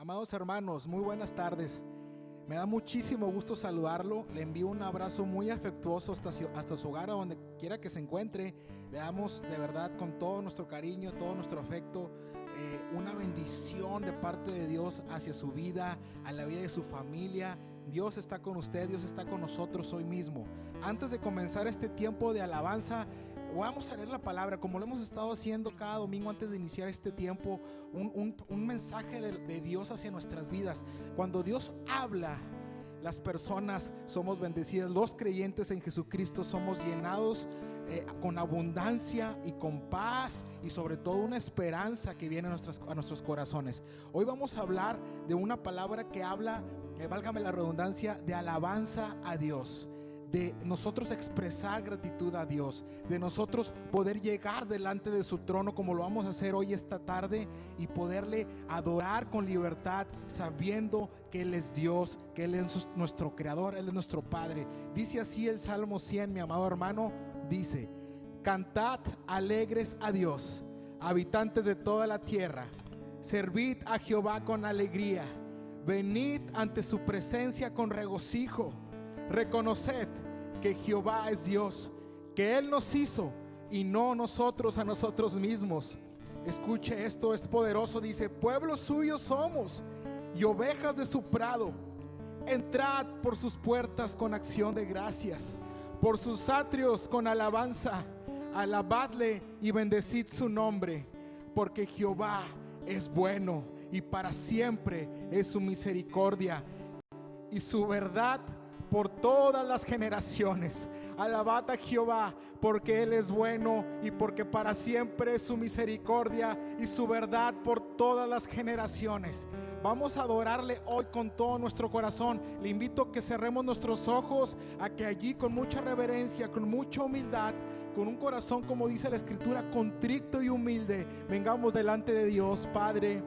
Amados hermanos, muy buenas tardes. Me da muchísimo gusto saludarlo. Le envío un abrazo muy afectuoso hasta su hogar, a donde quiera que se encuentre. Le damos de verdad con todo nuestro cariño, todo nuestro afecto, una bendición de parte de Dios hacia su vida, a la vida de su familia. Dios está con usted, Dios está con nosotros hoy mismo. Antes de comenzar este tiempo de alabanza, vamos a leer la palabra como lo hemos estado haciendo cada domingo antes de iniciar este tiempo, un mensaje de Dios hacia nuestras vidas. Cuando Dios habla, las personas somos bendecidas. Los creyentes en Jesucristo somos llenados con abundancia y con paz, y sobre todo una esperanza que viene a nuestros corazones. Hoy vamos a hablar de una palabra que habla, válgame la redundancia, de alabanza a Dios, de nosotros expresar gratitud a Dios, de nosotros poder llegar delante de su trono como lo vamos a hacer hoy esta tarde, y poderle adorar con libertad, sabiendo que Él es Dios, que Él es nuestro creador, Él es nuestro Padre. Dice así el Salmo 100, mi amado hermano, dice: cantad alegres a Dios, habitantes de toda la tierra, servid a Jehová con alegría, venid ante su presencia con regocijo. Reconoced que Jehová es Dios, que Él nos hizo y no nosotros a nosotros mismos. Escuche, esto es poderoso. Dice: pueblo suyo somos y ovejas de su prado. Entrad por sus puertas con acción de gracias, por sus atrios con alabanza. Alabadle y bendecid su nombre, porque Jehová es bueno y para siempre es su misericordia y su verdad por todas las generaciones. Alabad a Jehová, porque Él es bueno y porque para siempre es su misericordia y su verdad por todas las generaciones. Vamos a adorarle hoy con todo nuestro corazón. Le invito a que cerremos nuestros ojos, a que allí con mucha reverencia, con mucha humildad, con un corazón, como dice la Escritura, contrito y humilde, vengamos delante de Dios. Padre,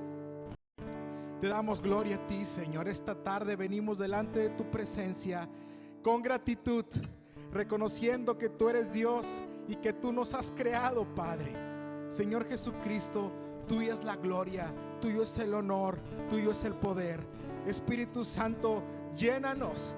te damos gloria a ti, Señor. Esta tarde venimos delante de tu presencia con gratitud, reconociendo que tú eres Dios y que tú nos has creado, Padre. Señor Jesucristo, tuya es la gloria, tuyo es el honor, tuyo es el poder. Espíritu Santo, llénanos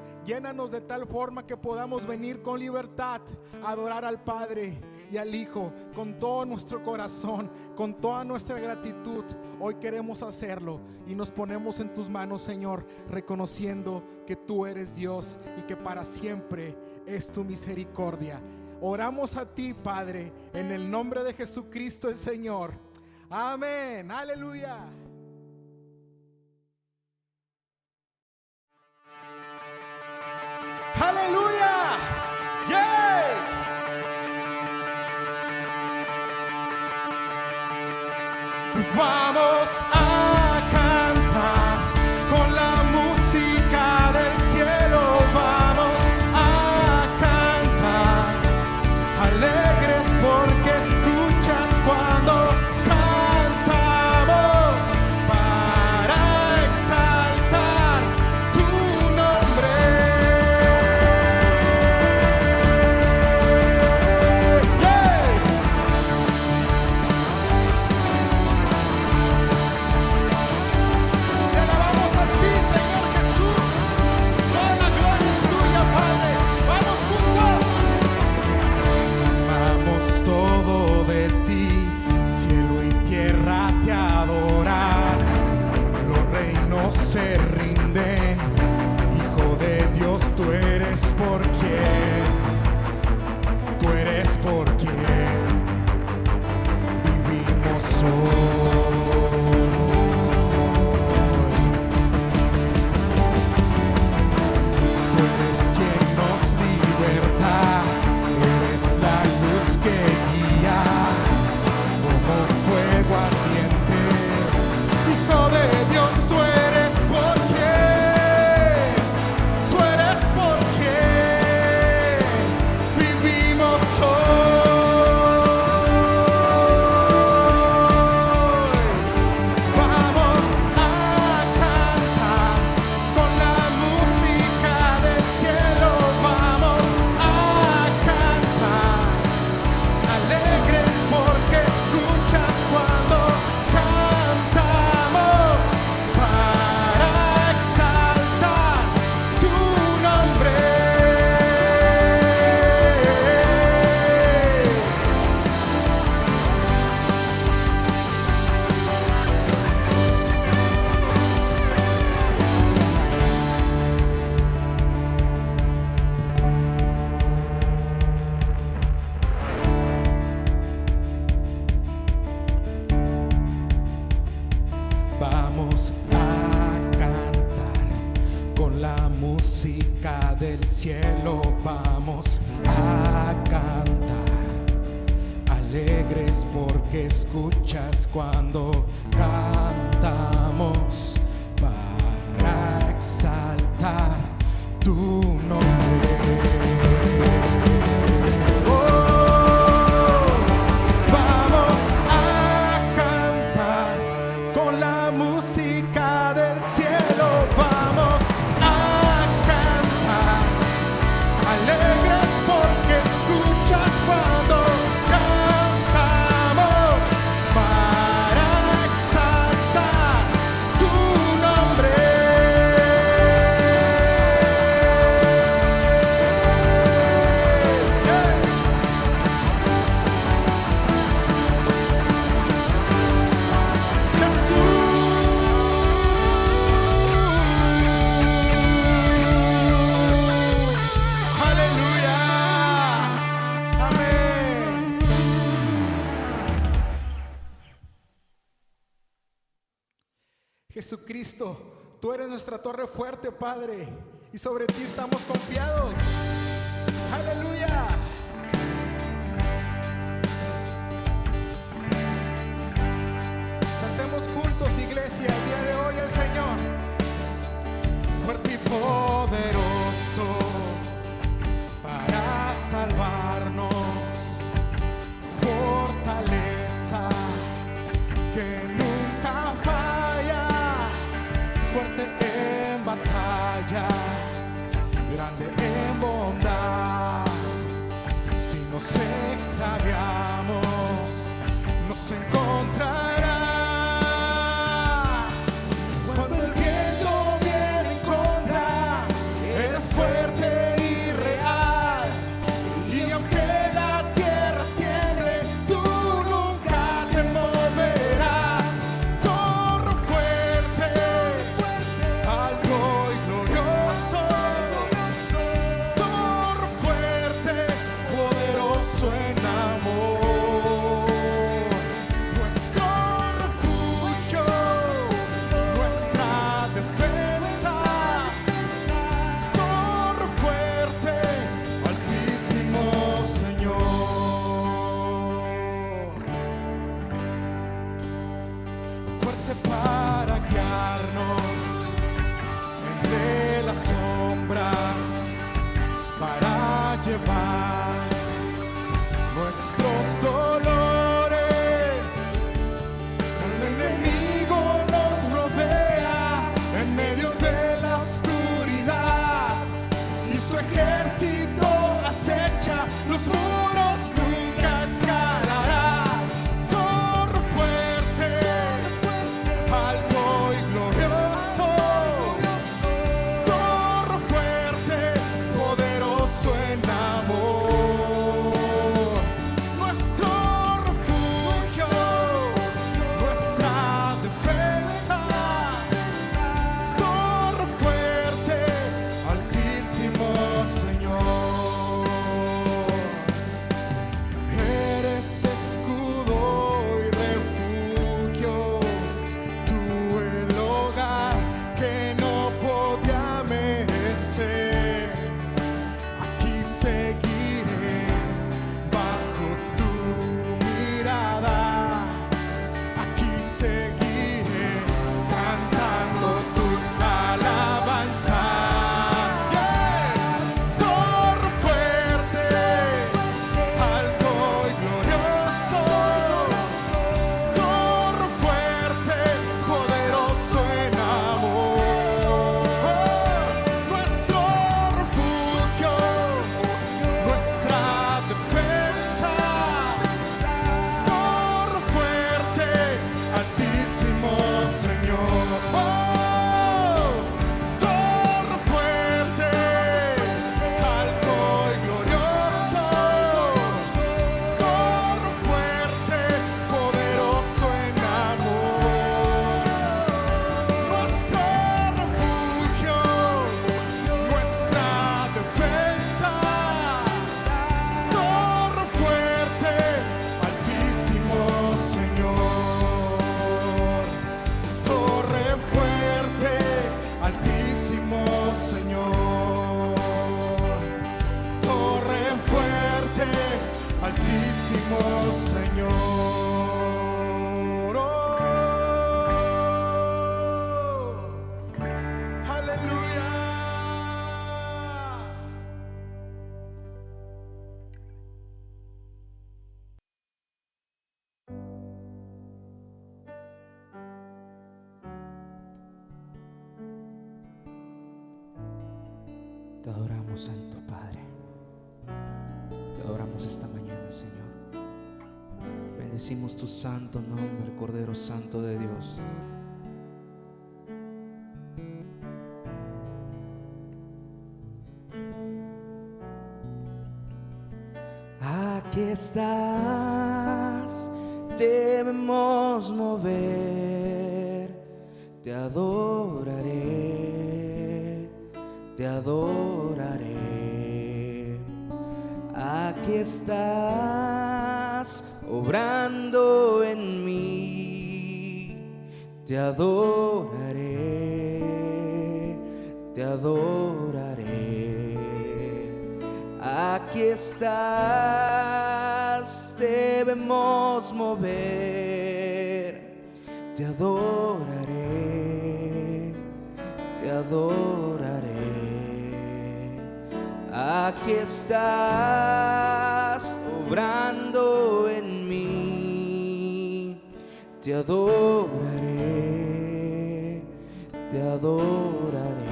de tal forma que podamos venir con libertad a adorar al Padre y al Hijo con todo nuestro corazón, con toda nuestra gratitud. Hoy queremos hacerlo y nos ponemos en tus manos, Señor, reconociendo que tú eres Dios y que para siempre es tu misericordia. Oramos a ti, Padre, en el nombre de Jesucristo el Señor. Amén, aleluya. Aleluya, yeah. Vamos a cantar con la música del cielo. Vamos a cantar alegres, porque escuchas cuando cantamos para exaltar tu nombre. Yeah. Te alabamos a ti, Señor Jesús. Toda la gloria es tuya, Padre. Vamos juntos. Amamos todo de ti, cielo y tierra te adoran, los reinos se rinden. Hijo de Dios, tú eres por quien vivimos hoy. Tú eres quien nos liberta, eres la luz que guía como fuego ardiente. Hijo de Dios, tú eres por del cielo vamos a cantar, alegres porque escuchas cuando cantamos, para exaltar tu nombre. Vamos a cantar con la música del cielo, vamos a cantar, alegres porque escuchas cuando cantamos, para exaltar tu nombre. Jesús, aleluya, amén. Jesucristo, tú eres nuestra torre fuerte, Padre, y sobre ti estamos confiados. Aleluya. Cantemos juntos, iglesia, el día de hoy al Señor. Fuerte y poderoso para salvarnos, fortaleza que nunca falla, fuerte en batalla, grande en bondad. Si nos extraviamos, nos encontrará. Cuando el viento viene en contra, eres fuerte y real. Y aunque la tierra tiemble, tú nunca te moverás. Torre fuerte, alto y glorioso. Torre fuerte, poderoso en amor. Nuestro refugio, nuestra defensa. Torre fuerte, altísimo Señor. Fuerte para guiarnos entre las sombras, para llevar nuestros dolores. Si el enemigo nos rodea en medio de la oscuridad y su ejército acecha, los muros nunca escalará. Torre fuerte, alto y glorioso. Torre Señor. Oh, aleluya. Te adoramos, Santo Padre. Te adoramos esta mañana, Señor. Bendecimos tu santo nombre, Cordero Santo de Dios. Aquí estás, debemos mover, te adoraré, te adoraré. Aquí estás, obrando en mí, te adoraré, te adoraré. Aquí estás, debemos mover, te adoraré, te adoraré. Aquí estás, obrando en mí, te adoraré, te adoraré.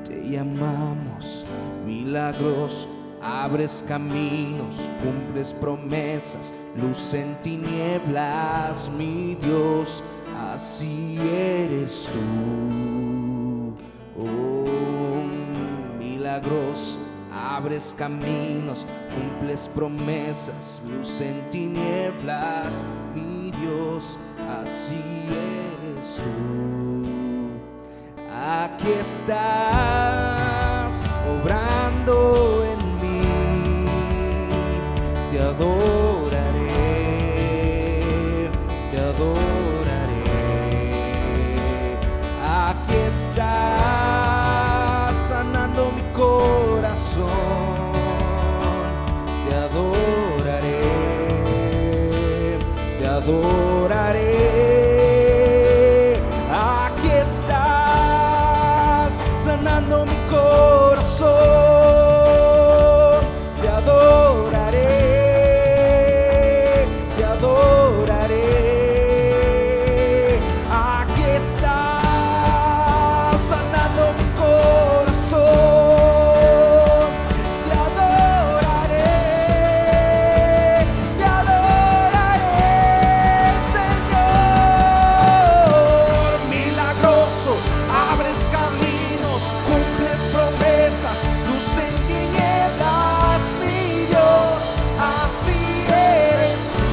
Te llamamos milagroso, abres caminos, cumples promesas, luz en tinieblas, mi Dios, así eres tú. Oh, milagroso, abres caminos, cumples promesas, luz en tinieblas, mi Dios, así eres tú. Aquí estás, obrando en mí, te adoraré, te adoraré. Aquí estás, sanando mi corazón, te adoraré, te adoraré. Aquí estás, sanando mi corazón, te adoraré, te adoraré. Aquí estás, sanando mi corazón, te adoraré, Señor. Milagroso, abres caminos, cumples promesas, luz en tinieblas, mi Dios, así eres tú.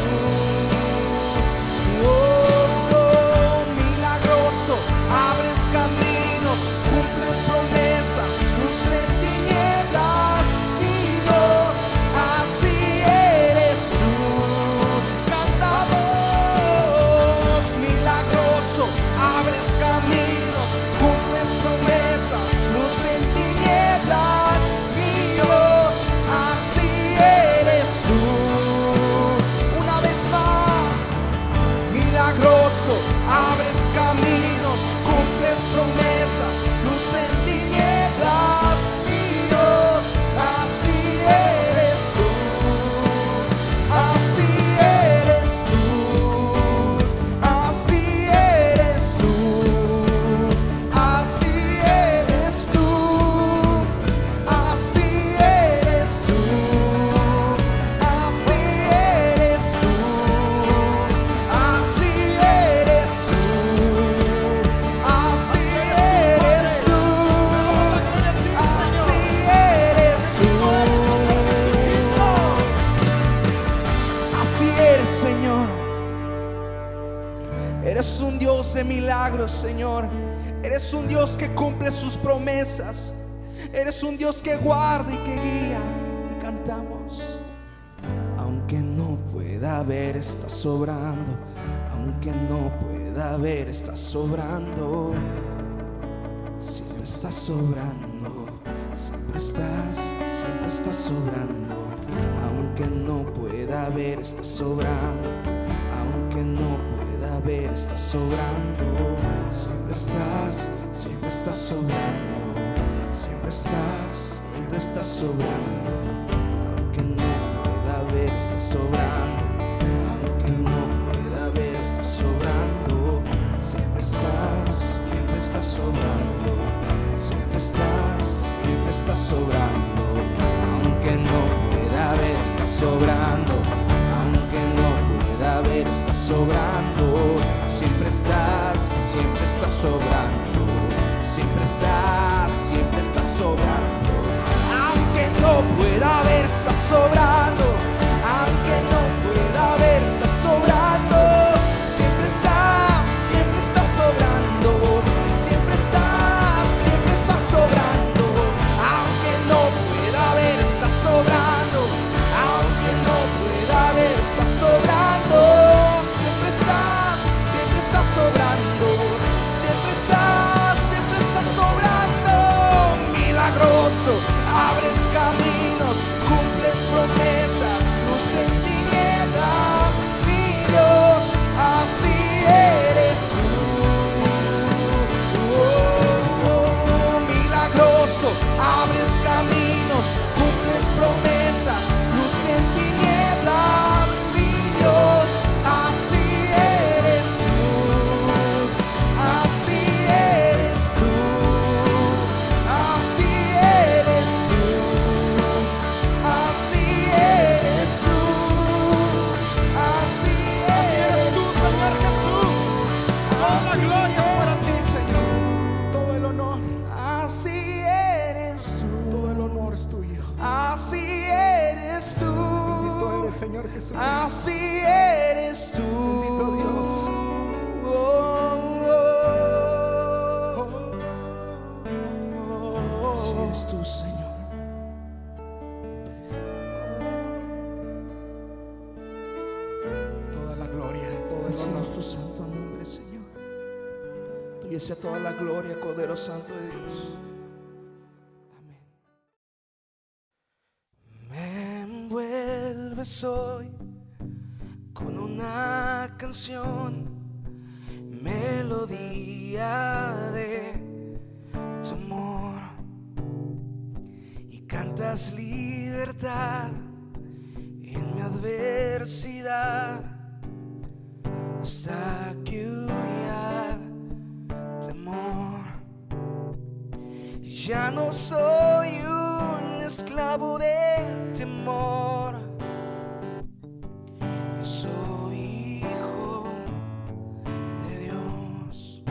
Oh, milagroso, abres caminos, cumples promesas, luz en tinieblas, mi Dios, así eres tú. Cantamos, milagroso, abres caminos, cumples promesas, luz en tinieblas, mi Dios, así eres tú. Una vez más, milagroso, abres caminos, cumples promesas, luz en tinieblas, mi Dios, así eres tú, así eres tú, así eres tú, así eres tú, así eres tú, así eres tú, así eres tú, así eres tú, así eres tú, así eres, Señor. Eres un Dios de milagros, Señor. Eres un Dios que cumple sus promesas. Eres un Dios que guarda y que guía. Y cantamos. Aunque no pueda ver, estás sobrando. Aunque no pueda ver, estás sobrando. Siempre estás sobrando. Siempre estás sobrando. Aunque no pueda pueda ver, estás sobrando. Aunque no pueda ver, estás sobrando. Siempre estás sobrando. Siempre estás sobrando. Aunque no pueda ver, estás sobrando. Aunque no pueda ver, estás sobrando. Siempre estás sobrando. Siempre estás sobrando. Aunque no pueda ver, estás sobrando. Aunque no pueda ver, estás sobrando. Siempre estás sobrando. Siempre estás sobrando. Aunque no pueda ver, estás sobrando. Aunque no pueda ver, estás sobrando. Siempre estás sobrando. Siempre estás sobrando. Aunque no pueda ver, estás sobrando. Aunque no pueda ver, estás sobrando. Siempre estás sobrando. Siempre estás sobrando. Milagroso, abres caminos, cumples promesas, luz en tinieblas. Mi Dios, así eres tú. Milagroso, abres caminos, cumples promesas, luz en tinieblas. Mi Dios, así eres tú. Así eres tú. Así eres tú. Así eres tú. Así eres tú, Señor Jesús. Toda la gloria es para ti, Señor. Todo el honor. Así eres tú. Todo el honor es tuyo. Así eres tú. Bendito eres, Señor Jesucristo. Así eres tú. Bendito Dios. Así eres tú, Señor. Toda la gloria, todo el Decimos honor. tu santo nombre, Señor. Tuya sea toda la gloria, Cordero Santo de Dios. Amén. Me envuelves hoy con una canción, melodía de tu amor, y cantas libertad en mi adversidad, hasta que huya el temor. Ya no soy un esclavo del temor. Yo soy hijo de Dios.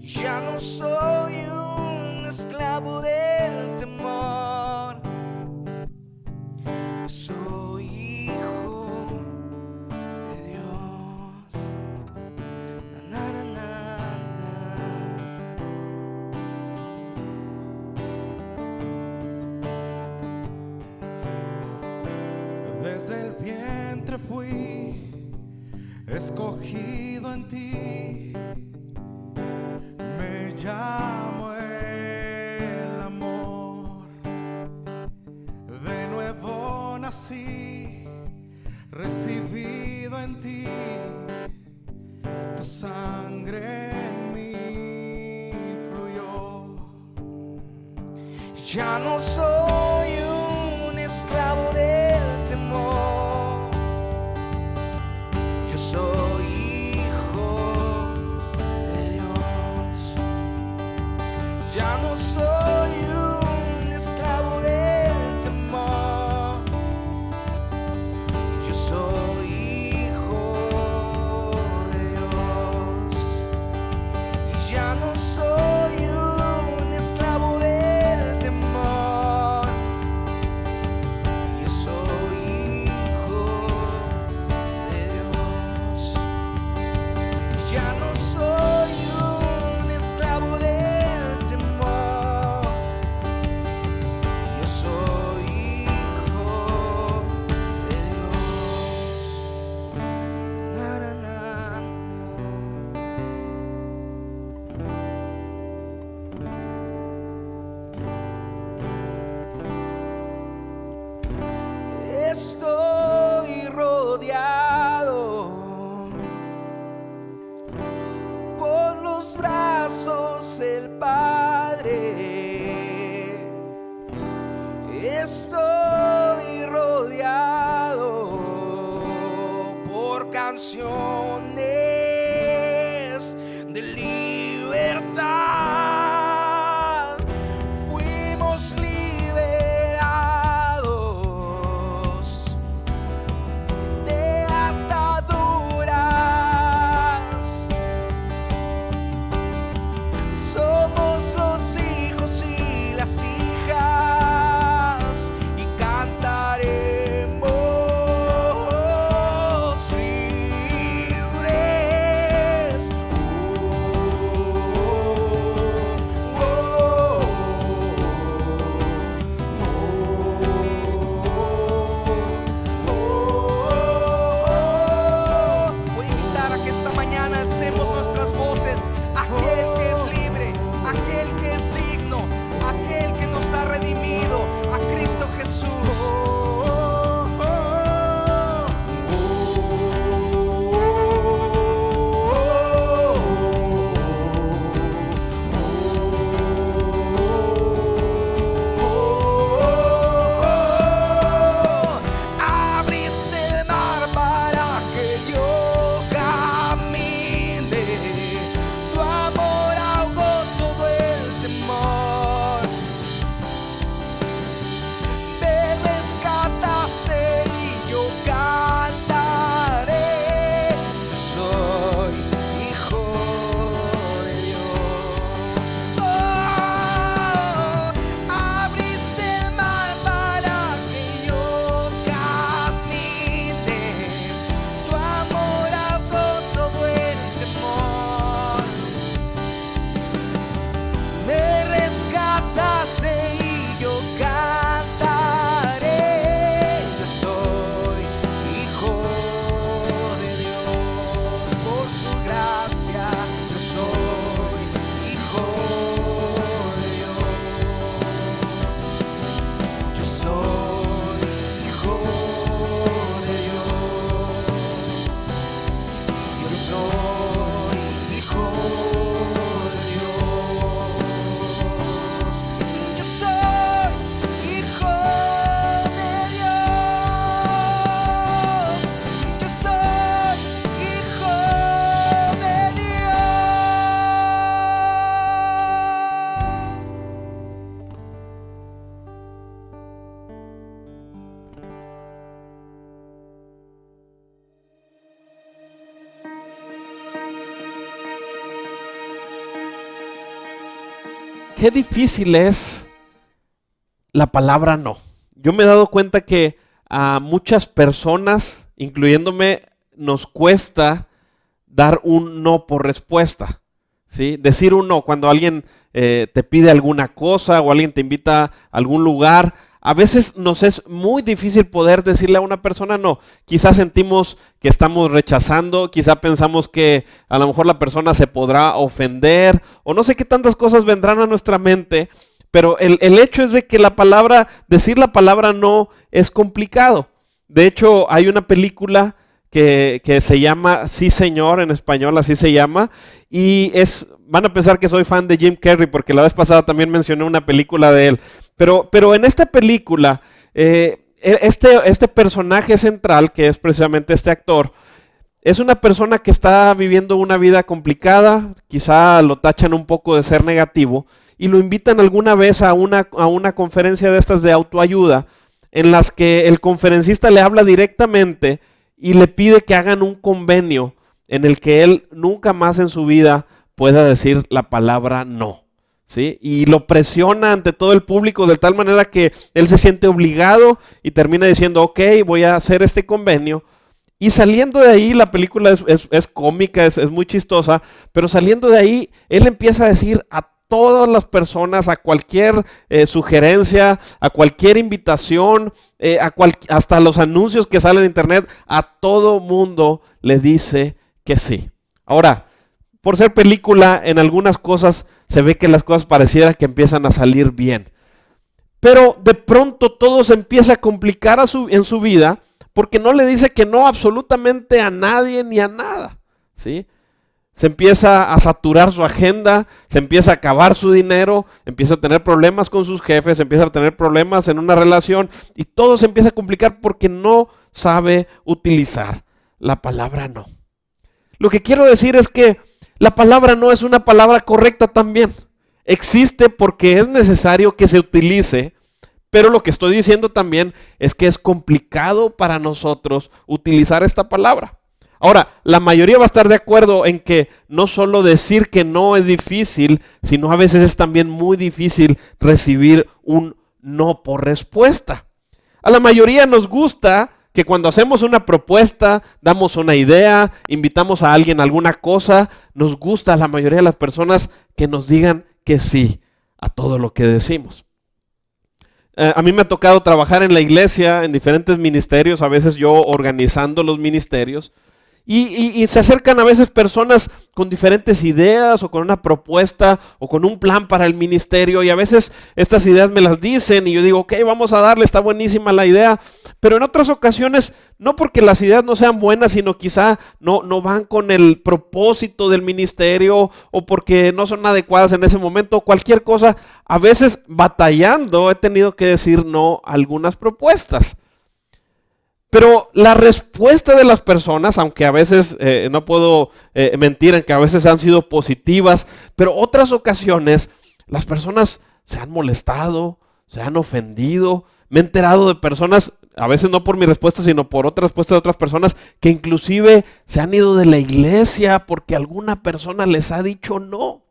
Ya no soy un esclavo del temor. Yo soy hijo de Dios. Na, na, na, na. Desde el vientre fui escogido en ti. Me llamo el amor. De nuevo nací, recibido en ti. Tu sangre en mí fluyó. Ya no soy un esclavo del temor. Yo soy hijo de Dios. Ya no soy un esclavo del temor. Yo soy hijo de Dios. Y ya no soy un esclavo del temor. Yo soy hijo de Dios. Ya no soy un esclavo del temor. Yo soy hijo de Dios. canciones de libertad. Fuimos liberados de ataduras. Somos los hijos y las hijas y cantaremos libres. Voy a invitar a que esta mañana alcemos nuestras voces. Aquel que es libre, aquel que es digno, aquel que nos ha redimido, a Cristo Jesús. Abriste el mar para que yo camine. Tu amor ahogó todo el temor. Me rescataste y yo cantaré. Yo soy hijo de Dios. Oh, abriste el mar para que yo camine. Tu amor ahogó todo el temor. Me rescataste y yo cantaré. Yo soy hijo de Dios por su gracia. Yo soy hijo de Dios. Yo soy hijo de Dios. Yo soy hijo de Dios. Yo soy hijo de Dios. Yo soy hijo de Qué difícil es la palabra no. Yo me he dado cuenta que a muchas personas, incluyéndome, nos cuesta dar un no por respuesta, ¿sí? Decir un no cuando alguien te pide alguna cosa o alguien te invita a algún lugar. A veces nos es muy difícil poder decirle a una persona no. Quizás sentimos que estamos rechazando, quizás pensamos que a lo mejor la persona se podrá ofender, o no sé qué tantas cosas vendrán a nuestra mente, pero el hecho es de que decir la palabra no es complicado. De hecho, hay una película que se llama Sí Señor, en español así se llama, y van a pensar que soy fan de Jim Carrey, porque la vez pasada también mencioné una película de él. Pero en esta película, este personaje central, que es precisamente este actor, es una persona que está viviendo una vida complicada, quizá lo tachan un poco de ser negativo, y lo invitan alguna vez a una conferencia de estas de autoayuda, en las que el conferencista le habla directamente y le pide que hagan un convenio en el que él nunca más en su vida pueda decir la palabra no. ¿Sí? Y lo presiona ante todo el público de tal manera que él se siente obligado y termina diciendo, ok, voy a hacer este convenio. Y saliendo de ahí, la película es cómica, es muy chistosa, pero saliendo de ahí, él empieza a decir a todas las personas, a cualquier sugerencia, a cualquier invitación, hasta los anuncios que salen en internet, a todo mundo le dice que sí. Ahora, por ser película, en algunas cosas se ve que las cosas pareciera que empiezan a salir bien. Pero de pronto todo se empieza a complicar en su vida porque no le dice que no absolutamente a nadie ni a nada, ¿sí? Se empieza a saturar su agenda, se empieza a acabar su dinero, empieza a tener problemas con sus jefes, empieza a tener problemas en una relación y todo se empieza a complicar porque no sabe utilizar la palabra no. Lo que quiero decir es que la palabra no es una palabra correcta también. Existe porque es necesario que se utilice, pero lo que estoy diciendo también es que es complicado para nosotros utilizar esta palabra. Ahora, la mayoría va a estar de acuerdo en que no solo decir que no es difícil, sino a veces es también muy difícil recibir un no por respuesta. A la mayoría nos gusta que cuando hacemos una propuesta, damos una idea, invitamos a alguien a alguna cosa, nos gusta a la mayoría de las personas que nos digan que sí a todo lo que decimos. A mí me ha tocado trabajar en la iglesia, en diferentes ministerios, a veces yo organizando los ministerios, y se acercan a veces personas con diferentes ideas o con una propuesta o con un plan para el ministerio, y a veces estas ideas me las dicen y yo digo, ok, vamos a darle, está buenísima la idea, pero en otras ocasiones no porque las ideas no sean buenas, sino quizá no van con el propósito del ministerio o porque no son adecuadas en ese momento, cualquier cosa. A veces batallando he tenido que decir no a algunas propuestas. Pero la respuesta de las personas, aunque a veces no puedo mentir en que a veces han sido positivas, pero otras ocasiones las personas se han molestado, se han ofendido. Me he enterado de personas, a veces no por mi respuesta, sino por otra respuesta de otras personas, que inclusive se han ido de la iglesia porque alguna persona les ha dicho no.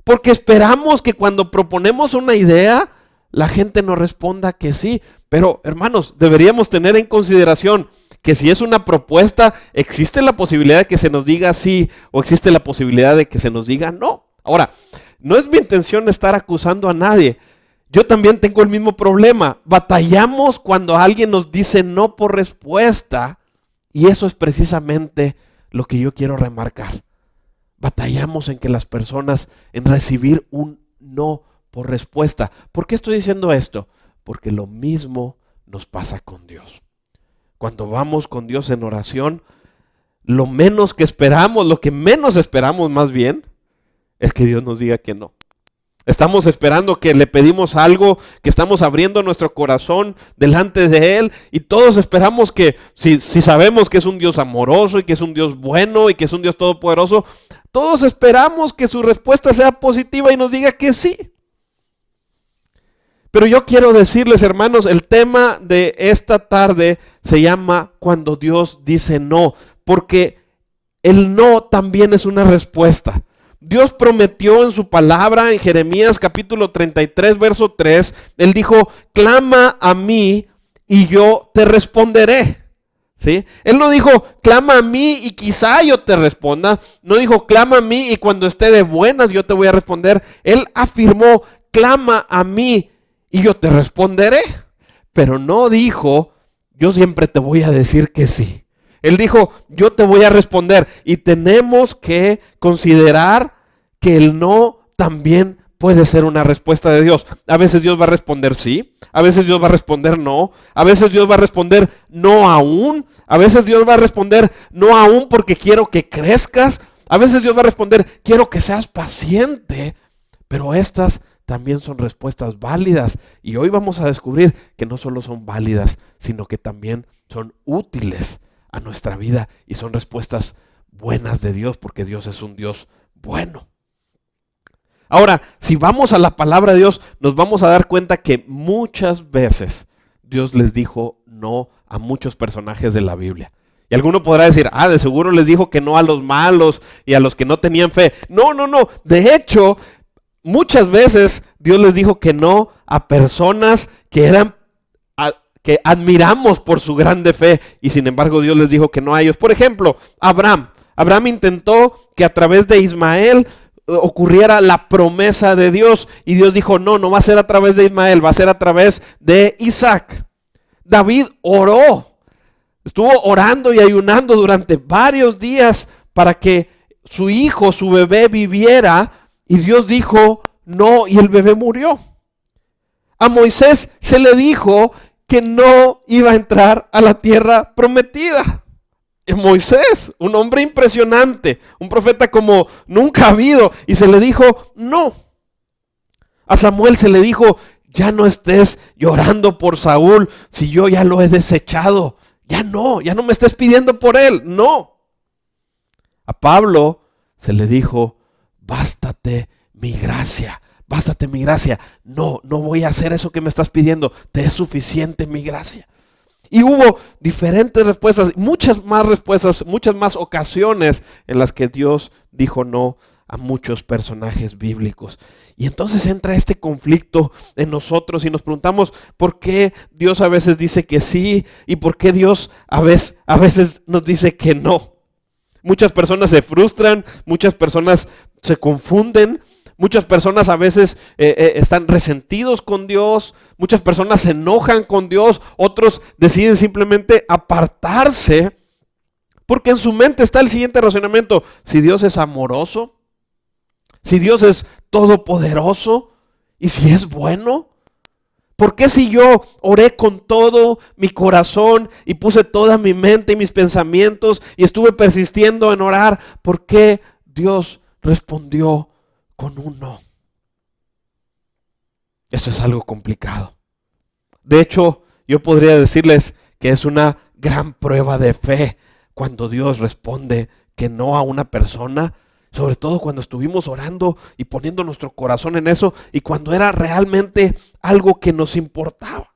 Porque esperamos que cuando proponemos una idea, la gente nos responda que sí. Pero, hermanos, deberíamos tener en consideración que si es una propuesta, existe la posibilidad de que se nos diga sí o existe la posibilidad de que se nos diga no. Ahora, no es mi intención estar acusando a nadie. Yo también tengo el mismo problema. Batallamos cuando alguien nos dice no por respuesta, y eso es precisamente lo que yo quiero remarcar. Batallamos en que las personas, en recibir un no por respuesta. ¿Por qué estoy diciendo esto? Porque lo mismo nos pasa con Dios. Cuando vamos con Dios en oración, lo menos que esperamos, lo que menos esperamos más bien, es que Dios nos diga que no. Estamos esperando que le pedimos algo, que estamos abriendo nuestro corazón delante de Él, y todos esperamos que, si sabemos que es un Dios amoroso y que es un Dios bueno y que es un Dios todopoderoso, todos esperamos que su respuesta sea positiva y nos diga que sí. Pero yo quiero decirles, hermanos, el tema de esta tarde se llama Cuando Dios dice no, porque el no también es una respuesta. Dios prometió en su palabra, en Jeremías capítulo 33, verso 3, Él dijo, clama a mí y yo te responderé. ¿Sí? Él no dijo, clama a mí y quizá yo te responda. No dijo, clama a mí y cuando esté de buenas yo te voy a responder. Él afirmó, clama a mí y yo te responderé. Pero no dijo, yo siempre te voy a decir que sí. Él dijo, yo te voy a responder. Y tenemos que considerar que el no también puede ser una respuesta de Dios. A veces Dios va a responder sí, a veces Dios va a responder no, a veces Dios va a responder no aún, a veces Dios va a responder no aún porque quiero que crezcas, a veces Dios va a responder quiero que seas paciente, pero estas también son respuestas válidas. Y hoy vamos a descubrir que no solo son válidas, sino que también son útiles a nuestra vida y son respuestas buenas de Dios, porque Dios es un Dios bueno. Ahora, si vamos a la palabra de Dios, nos vamos a dar cuenta que muchas veces Dios les dijo no a muchos personajes de la Biblia. Y alguno podrá decir, de seguro les dijo que no a los malos y a los que no tenían fe. No. De hecho, muchas veces Dios les dijo que no a personas que admiramos por su grande fe, y sin embargo Dios les dijo que no a ellos. Por ejemplo, Abraham intentó que a través de Ismael ocurriera la promesa de Dios, y Dios dijo, no va a ser a través de Ismael, va a ser a través de Isaac. David estuvo orando y ayunando durante varios días para que su hijo, su bebé viviera, y Dios dijo no, y el bebé murió. A Moisés se le dijo que no iba a entrar a la tierra prometida. Moisés, un hombre impresionante, un profeta como nunca ha habido, y se le dijo no. A Samuel se le dijo, ya no estés llorando por Saúl, si yo ya lo he desechado, Ya no me estés pidiendo por él, no. A Pablo se le dijo, bástate mi gracia. No voy a hacer eso que me estás pidiendo, te es suficiente mi gracia. Y hubo diferentes respuestas, muchas más ocasiones en las que Dios dijo no a muchos personajes bíblicos. Y entonces entra este conflicto en nosotros y nos preguntamos por qué Dios a veces dice que sí y por qué Dios a veces nos dice que no. Muchas personas se frustran, muchas personas se confunden, muchas personas a veces están resentidos con Dios, muchas personas se enojan con Dios, otros deciden simplemente apartarse, porque en su mente está el siguiente razonamiento: si Dios es amoroso, si Dios es todopoderoso y si es bueno, ¿por qué si yo oré con todo mi corazón y puse toda mi mente y mis pensamientos y estuve persistiendo en orar, por qué Dios respondió con un no? Eso es algo complicado. De hecho, yo podría decirles que es una gran prueba de fe cuando Dios responde que no a una persona, sobre todo cuando estuvimos orando y poniendo nuestro corazón en eso y cuando era realmente algo que nos importaba.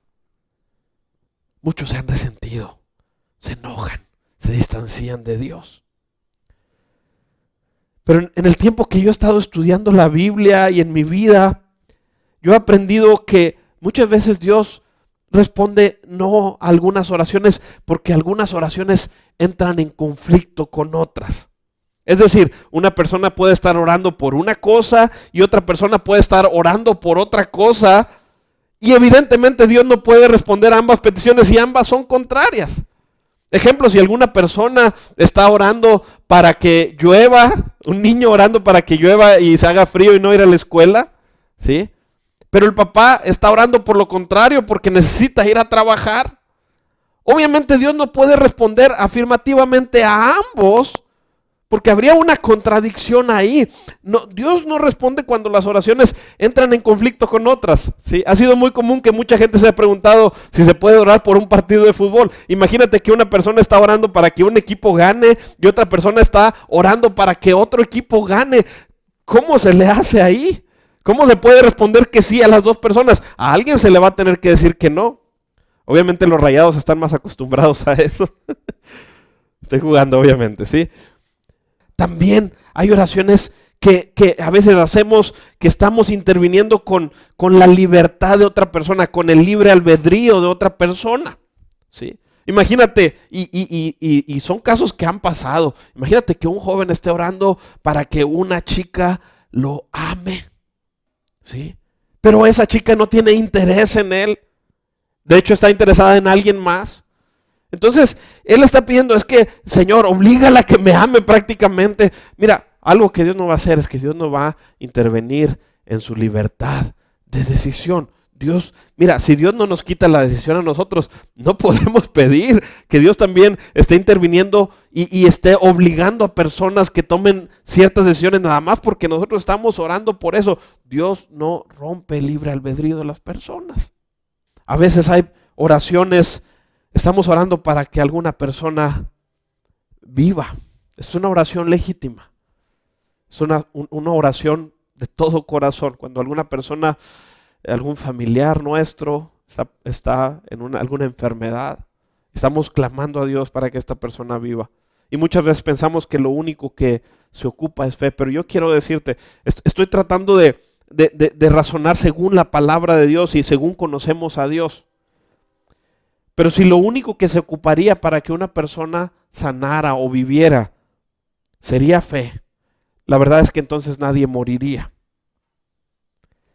Muchos se han resentido, se enojan, se distancian de Dios. Pero en el tiempo que yo he estado estudiando la Biblia y en mi vida, yo he aprendido que muchas veces Dios responde no a algunas oraciones porque algunas oraciones entran en conflicto con otras. Es decir, una persona puede estar orando por una cosa y otra persona puede estar orando por otra cosa, y evidentemente Dios no puede responder a ambas peticiones y ambas son contrarias. Ejemplo, si alguna persona está orando para que llueva, un niño orando para que llueva y se haga frío y no ir a la escuela, ¿sí? Pero el papá está orando por lo contrario porque necesita ir a trabajar. Obviamente Dios no puede responder afirmativamente a ambos, porque habría una contradicción ahí. No, Dios no responde cuando las oraciones entran en conflicto con otras, ¿sí? Ha sido muy común que mucha gente se haya preguntado si se puede orar por un partido de fútbol. Imagínate que una persona está orando para que un equipo gane y otra persona está orando para que otro equipo gane. ¿Cómo se le hace ahí? ¿Cómo se puede responder que sí a las dos personas? A alguien se le va a tener que decir que no. Obviamente los Rayados están más acostumbrados a eso. Estoy jugando, obviamente, ¿sí? También hay oraciones que a veces hacemos que estamos interviniendo con la libertad de otra persona, con el libre albedrío de otra persona, ¿sí? Imagínate, y son casos que han pasado. Imagínate que un joven esté orando para que una chica lo ame, ¿sí? Pero esa chica no tiene interés en él. De hecho, está interesada en alguien más. Entonces, él está pidiendo, es que, Señor, oblígala a que me ame prácticamente. Mira, algo que Dios no va a hacer es que Dios no va a intervenir en su libertad de decisión. Dios, mira, si Dios no nos quita la decisión a nosotros, no podemos pedir que Dios también esté interviniendo y esté obligando a personas que tomen ciertas decisiones nada más porque nosotros estamos orando por eso. Dios no rompe el libre albedrío de las personas. A veces hay oraciones. Estamos orando para que alguna persona viva. Es una oración legítima. Es una oración de todo corazón. Cuando alguna persona, algún familiar nuestro está en alguna enfermedad, estamos clamando a Dios para que esta persona viva. Y muchas veces pensamos que lo único que se ocupa es fe. Pero yo quiero decirte, estoy tratando de razonar según la palabra de Dios y según conocemos a Dios. Pero si lo único que se ocuparía para que una persona sanara o viviera sería fe, la verdad es que entonces nadie moriría.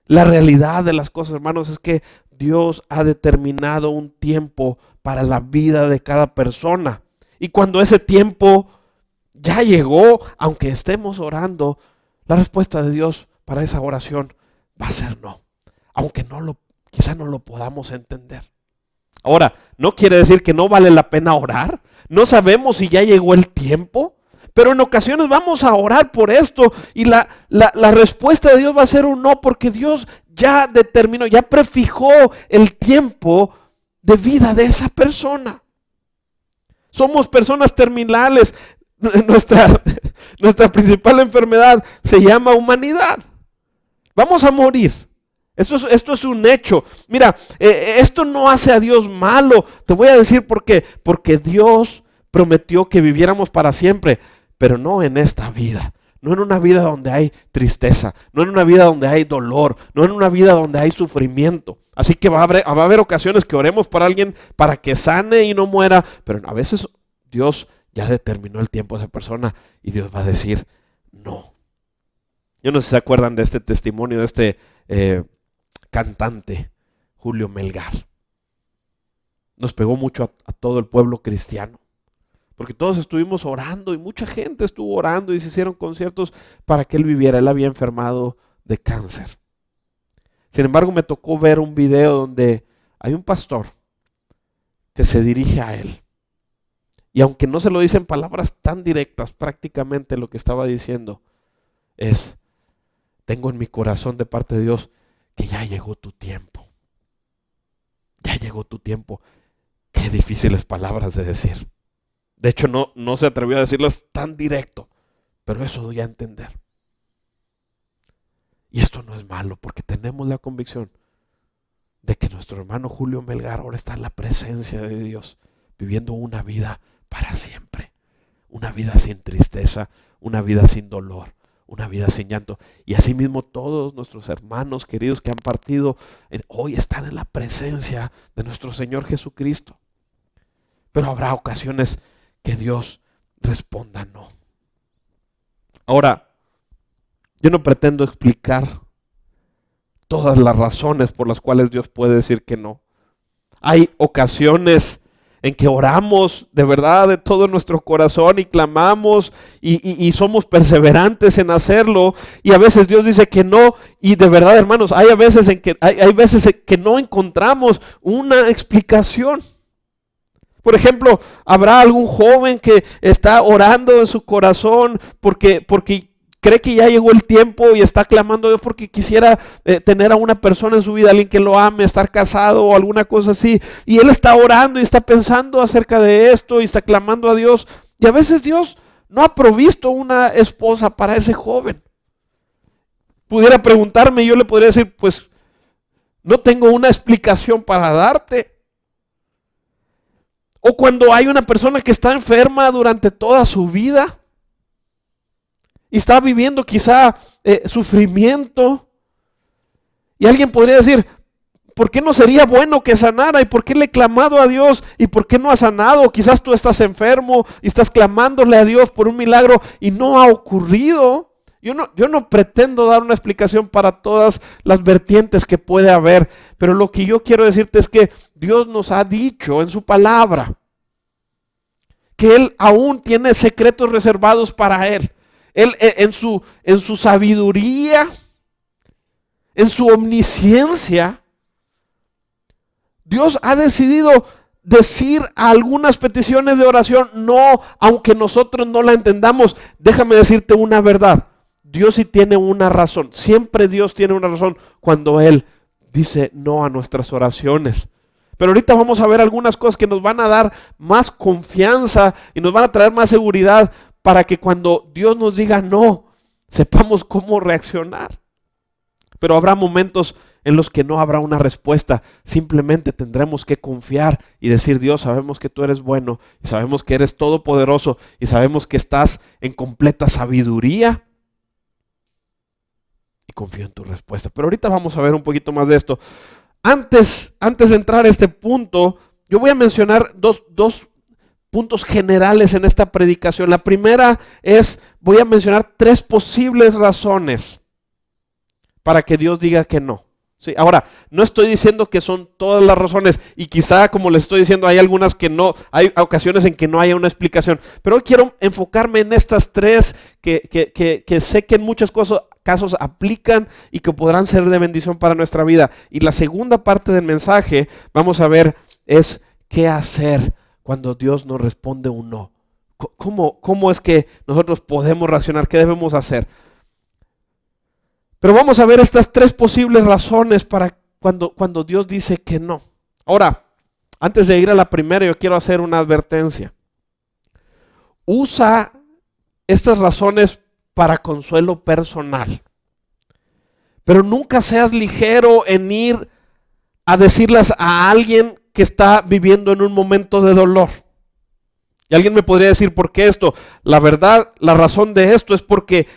La realidad de las cosas, hermanos, es que Dios ha determinado un tiempo para la vida de cada persona. Y cuando ese tiempo ya llegó, aunque estemos orando, la respuesta de Dios para esa oración va a ser no. Aunque quizá no lo podamos entender. Ahora, no quiere decir que no vale la pena orar. No sabemos si ya llegó el tiempo, pero en ocasiones vamos a orar por esto y la respuesta de Dios va a ser un no, porque Dios ya determinó, ya prefijó el tiempo de vida de esa persona. Somos personas terminales. Nuestra principal enfermedad se llama humanidad. Vamos a morir. Esto es un hecho. Mira, esto no hace a Dios malo. Te voy a decir por qué. Porque Dios prometió que viviéramos para siempre, pero no en esta vida. No en una vida donde hay tristeza, no en una vida donde hay dolor, no en una vida donde hay sufrimiento. Así que va a haber ocasiones que oremos para alguien para que sane y no muera, pero a veces Dios ya determinó el tiempo de esa persona y Dios va a decir no. Yo no sé si se acuerdan de este testimonio de este cantante, Julio Melgar. Nos pegó mucho a todo el pueblo cristiano. Porque todos estuvimos orando y mucha gente estuvo orando y se hicieron conciertos para que él viviera. Él había enfermado de cáncer. Sin embargo, me tocó ver un video donde hay un pastor que se dirige a él. Y aunque no se lo dicen palabras tan directas, prácticamente lo que estaba diciendo es: tengo en mi corazón de parte de Dios que ya llegó tu tiempo. Ya llegó tu tiempo. Qué difíciles palabras de decir. De hecho, no se atrevió a decirlas tan directo, pero eso doy a entender. Y esto no es malo, porque tenemos la convicción de que nuestro hermano Julio Melgar ahora está en la presencia de Dios, viviendo una vida para siempre, una vida sin tristeza, una vida sin dolor, una vida sin llanto. Y asimismo todos nuestros hermanos queridos que han partido hoy están en la presencia de nuestro Señor Jesucristo. Pero habrá ocasiones que Dios responda no. Ahora, yo no pretendo explicar todas las razones por las cuales Dios puede decir que no. Hay ocasiones en que oramos de verdad de todo nuestro corazón y clamamos y somos perseverantes en hacerlo, y a veces Dios dice que no, y de verdad, hermanos, hay veces en que no encontramos una explicación. Por ejemplo, habrá algún joven que está orando en su corazón porque cree que ya llegó el tiempo y está clamando a Dios porque quisiera tener a una persona en su vida, alguien que lo ame, estar casado o alguna cosa así. Y él está orando y está pensando acerca de esto y está clamando a Dios. Y a veces Dios no ha provisto una esposa para ese joven. Pudiera preguntarme y yo le podría decir, pues no tengo una explicación para darte. O cuando hay una persona que está enferma durante toda su vida y está viviendo quizá sufrimiento, y alguien podría decir, ¿por qué no sería bueno que sanara? ¿Y por qué le he clamado a Dios? ¿Y por qué no ha sanado? Quizás tú estás enfermo y estás clamándole a Dios por un milagro y no ha ocurrido. Yo no pretendo dar una explicación para todas las vertientes que puede haber, pero lo que yo quiero decirte es que Dios nos ha dicho en su palabra que Él aún tiene secretos reservados para Él. Él en su sabiduría, en su omnisciencia, Dios ha decidido decir a algunas peticiones de oración no, aunque nosotros no la entendamos. Déjame decirte una verdad. Dios sí tiene una razón. Siempre Dios tiene una razón cuando Él dice no a nuestras oraciones. Pero ahorita vamos a ver algunas cosas que nos van a dar más confianza y nos van a traer más seguridad para que cuando Dios nos diga no, sepamos cómo reaccionar. Pero habrá momentos en los que no habrá una respuesta. Simplemente tendremos que confiar y decir: Dios, sabemos que tú eres bueno y sabemos que eres todopoderoso y sabemos que estás en completa sabiduría. Y confío en tu respuesta. Pero ahorita vamos a ver un poquito más de esto. Antes de entrar a este punto, yo voy a mencionar dos puntos generales en esta predicación. La primera es, voy a mencionar 3 posibles razones para que Dios diga que no. Sí, ahora, no estoy diciendo que son todas las razones, y quizá, como les estoy diciendo, hay algunas que no, hay ocasiones en que no haya una explicación, pero hoy quiero enfocarme en estas 3 que sé que en muchos casos aplican y que podrán ser de bendición para nuestra vida. Y la segunda parte del mensaje, vamos a ver, es qué hacer cuando Dios nos responde un no. ¿Cómo es que nosotros podemos reaccionar? ¿Qué debemos hacer? Pero vamos a ver estas 3 posibles razones para cuando Dios dice que no. Ahora, antes de ir a la primera, yo quiero hacer una advertencia. usa estas razones para consuelo personal. Pero nunca seas ligero en ir a decirlas a alguien que está viviendo en un momento de dolor. Y alguien me podría decir, ¿por qué esto? La verdad, la razón de esto es porque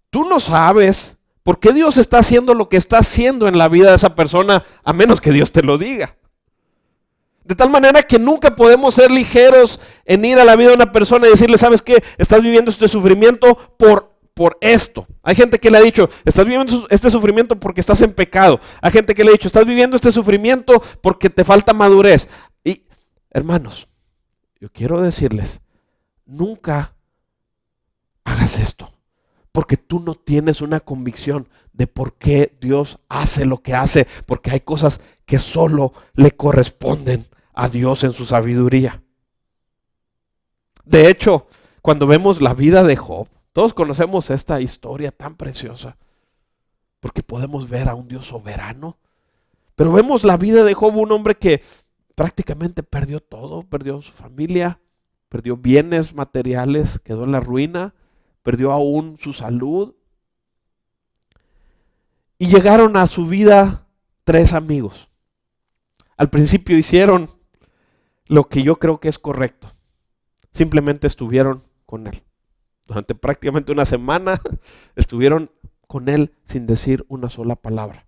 tú no sabes por qué Dios está haciendo lo que está haciendo en la vida de esa persona, a menos que Dios te lo diga. De tal manera que nunca podemos ser ligeros en ir a la vida de una persona y decirle, ¿sabes qué? Estás viviendo este sufrimiento por esto. Hay gente que le ha dicho, estás viviendo este sufrimiento porque estás en pecado. Hay gente que le ha dicho, estás viviendo este sufrimiento porque te falta madurez. Y, hermanos, yo quiero decirles, nunca hagas esto, porque tú no tienes una convicción de por qué Dios hace lo que hace, porque hay cosas que solo le corresponden a Dios en su sabiduría. De hecho, cuando vemos la vida de Job, todos conocemos esta historia tan preciosa, porque podemos ver a un Dios soberano, pero vemos la vida de Job, un hombre que prácticamente perdió todo, perdió su familia, perdió bienes materiales, quedó en la ruina, perdió aún su salud. Y llegaron a su vida 3 amigos. Al principio hicieron lo que yo creo que es correcto. Simplemente estuvieron con él. Durante prácticamente una semana estuvieron con él sin decir una sola palabra.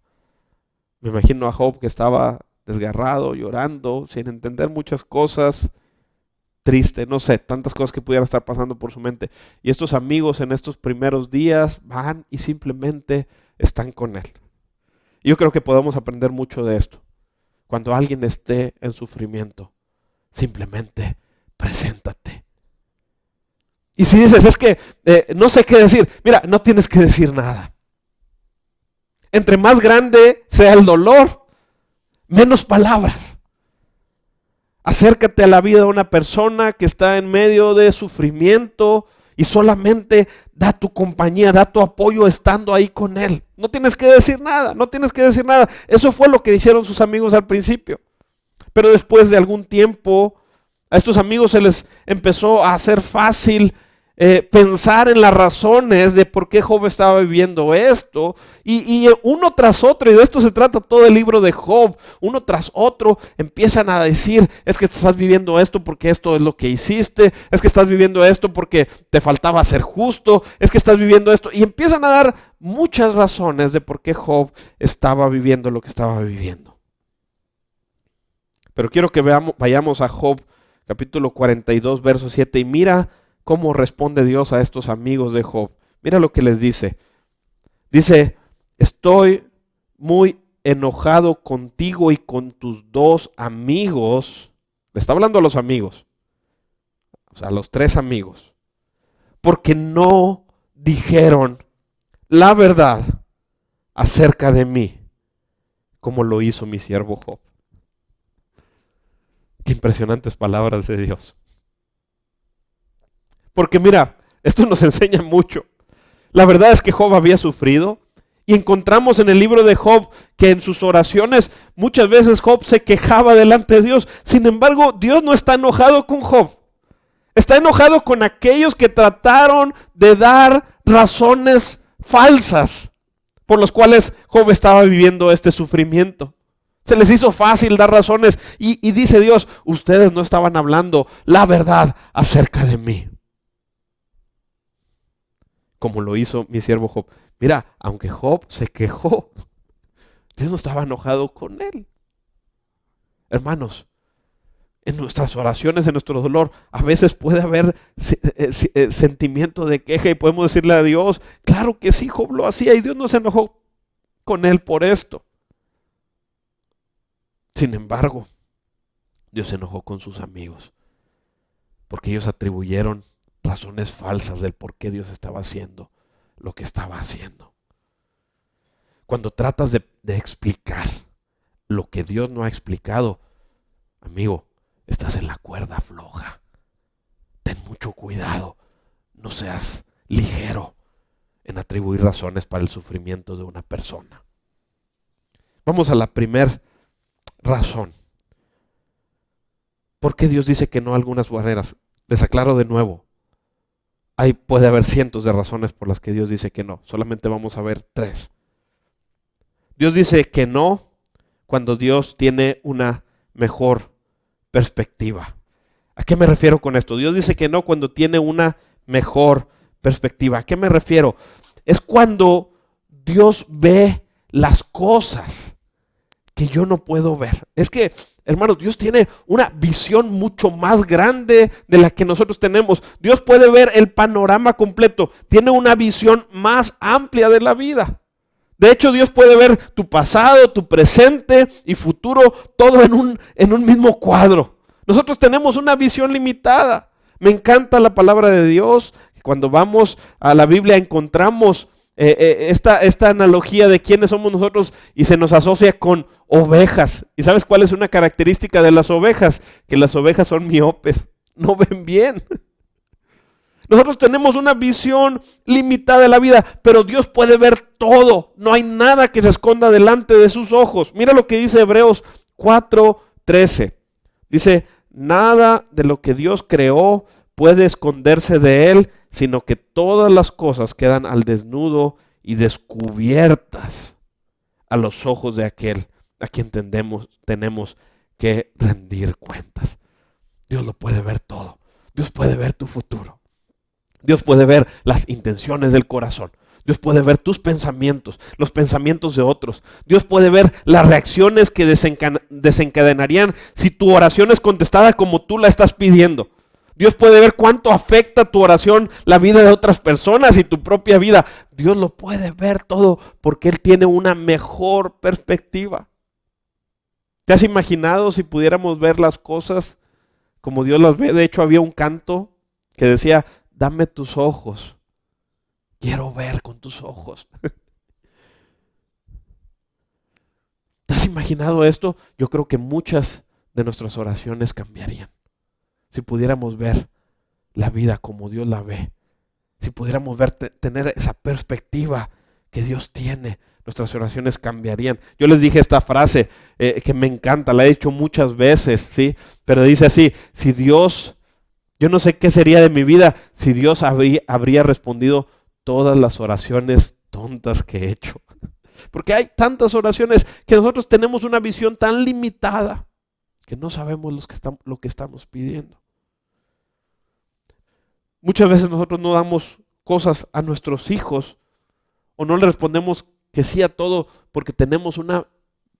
Me imagino a Job que estaba desgarrado, llorando, sin entender muchas cosas, triste, no sé, tantas cosas que pudieran estar pasando por su mente. Y estos amigos en estos primeros días van y simplemente están con él. Y yo creo que podemos aprender mucho de esto. Cuando alguien esté en sufrimiento, simplemente preséntate. Y si dices, es que no sé qué decir, mira, no tienes que decir nada. Entre más grande sea el dolor, menos palabras. Acércate a la vida de una persona que está en medio de sufrimiento y solamente da tu compañía, da tu apoyo estando ahí con él. No tienes que decir nada, no tienes que decir nada. Eso fue lo que dijeron sus amigos al principio. Pero después de algún tiempo, a estos amigos se les empezó a hacer fácil pensar en las razones de por qué Job estaba viviendo esto, y uno tras otro, y de esto se trata todo el libro de Job, uno tras otro empiezan a decir, es que estás viviendo esto porque esto es lo que hiciste, es que estás viviendo esto porque te faltaba ser justo, es que estás viviendo esto, y empiezan a dar muchas razones de por qué Job estaba viviendo lo que estaba viviendo. Pero quiero que vayamos a Job capítulo 42, verso 7, y mira cómo responde Dios a estos amigos de Job. Mira lo que les dice. Dice, estoy muy enojado contigo y con tus 2 amigos. Le está hablando a los amigos. O sea, a los 3 amigos. Porque no dijeron la verdad acerca de mí, como lo hizo mi siervo Job. Qué impresionantes palabras de Dios. Porque mira, esto nos enseña mucho. La verdad es que Job había sufrido y encontramos en el libro de Job que en sus oraciones muchas veces Job se quejaba delante de Dios. Sin embargo, Dios no está enojado con Job. Está enojado con aquellos que trataron de dar razones falsas por los cuales Job estaba viviendo este sufrimiento. Se les hizo fácil dar razones y dice Dios, ustedes no estaban hablando la verdad acerca de mí, como lo hizo mi siervo Job. Mira, aunque Job se quejó, Dios no estaba enojado con él. Hermanos, en nuestras oraciones, en nuestro dolor, a veces puede haber sentimiento de queja y podemos decirle a Dios, claro que sí, Job lo hacía y Dios no se enojó con él por esto. Sin embargo, Dios se enojó con sus amigos porque ellos atribuyeron razones falsas del por qué Dios estaba haciendo lo que estaba haciendo. Cuando tratas de explicar lo que Dios no ha explicado, amigo, estás en la cuerda floja. Ten mucho cuidado, no seas ligero en atribuir razones para el sufrimiento de una persona. Vamos a la primera razón. ¿Por qué Dios dice que no a algunas maneras? Les aclaro de nuevo. puede haber cientos de razones por las que Dios dice que no. Solamente vamos a ver 3. Dios dice que no cuando Dios tiene una mejor perspectiva. ¿A qué me refiero con esto? Dios dice que no cuando tiene una mejor perspectiva. ¿A qué me refiero? Es cuando Dios ve las cosas que yo no puedo ver. Es que, hermanos, Dios tiene una visión mucho más grande de la que nosotros tenemos. Dios puede ver el panorama completo. Tiene una visión más amplia de la vida. De hecho, Dios puede ver tu pasado, tu presente y futuro, todo en un mismo cuadro. Nosotros tenemos una visión limitada. Me encanta la palabra de Dios. Cuando vamos a la Biblia encontramos esta analogía de quiénes somos nosotros y se nos asocia con ovejas. ¿Y sabes cuál es una característica de las ovejas? Que las ovejas son miopes, no ven bien. Nosotros tenemos una visión limitada de la vida, pero Dios puede ver todo. No hay nada que se esconda delante de sus ojos. Mira lo que dice Hebreos 4:13. Dice, nada de lo que Dios creó puede esconderse de Él, sino que todas las cosas quedan al desnudo y descubiertas a los ojos de aquel a quien tenemos que rendir cuentas. Dios lo puede ver todo. Dios puede ver tu futuro. Dios puede ver las intenciones del corazón. Dios puede ver tus pensamientos, los pensamientos de otros. Dios puede ver las reacciones que desencadenarían si tu oración es contestada como tú la estás pidiendo. Dios puede ver cuánto afecta tu oración la vida de otras personas y tu propia vida. Dios lo puede ver todo porque Él tiene una mejor perspectiva. ¿Te has imaginado si pudiéramos ver las cosas como Dios las ve? De hecho, había un canto que decía, dame tus ojos, quiero ver con tus ojos. ¿Te has imaginado esto? Yo creo que muchas de nuestras oraciones cambiarían. Si pudiéramos ver la vida como Dios la ve, si pudiéramos tener esa perspectiva que Dios tiene, nuestras oraciones cambiarían. Yo les dije esta frase que me encanta, la he dicho muchas veces, ¿sí? Pero dice así, si Dios, yo no sé qué sería de mi vida si Dios habría respondido todas las oraciones tontas que he hecho. Porque hay tantas oraciones que nosotros tenemos una visión tan limitada que no sabemos lo que estamos pidiendo. Muchas veces nosotros no damos cosas a nuestros hijos o no le respondemos que sí a todo porque tenemos una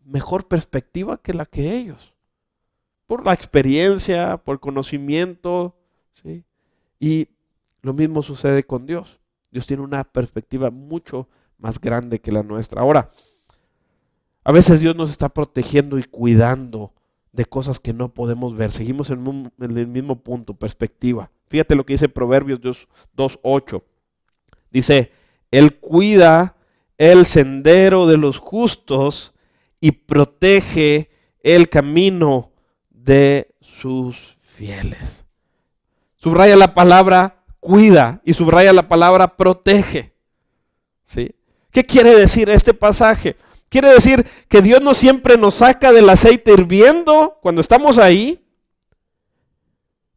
mejor perspectiva que la que ellos. Por la experiencia, por conocimiento, ¿sí? Y lo mismo sucede con Dios. Dios tiene una perspectiva mucho más grande que la nuestra. Ahora, a veces Dios nos está protegiendo y cuidando de cosas que no podemos ver. Seguimos en el mismo punto, perspectiva. Fíjate lo que dice Proverbios 2:8. Dice, Él cuida el sendero de los justos y protege el camino de sus fieles. Subraya la palabra cuida y subraya la palabra protege. ¿Sí? ¿Qué quiere decir este pasaje? Quiere decir que Dios no siempre nos saca del aceite hirviendo cuando estamos ahí,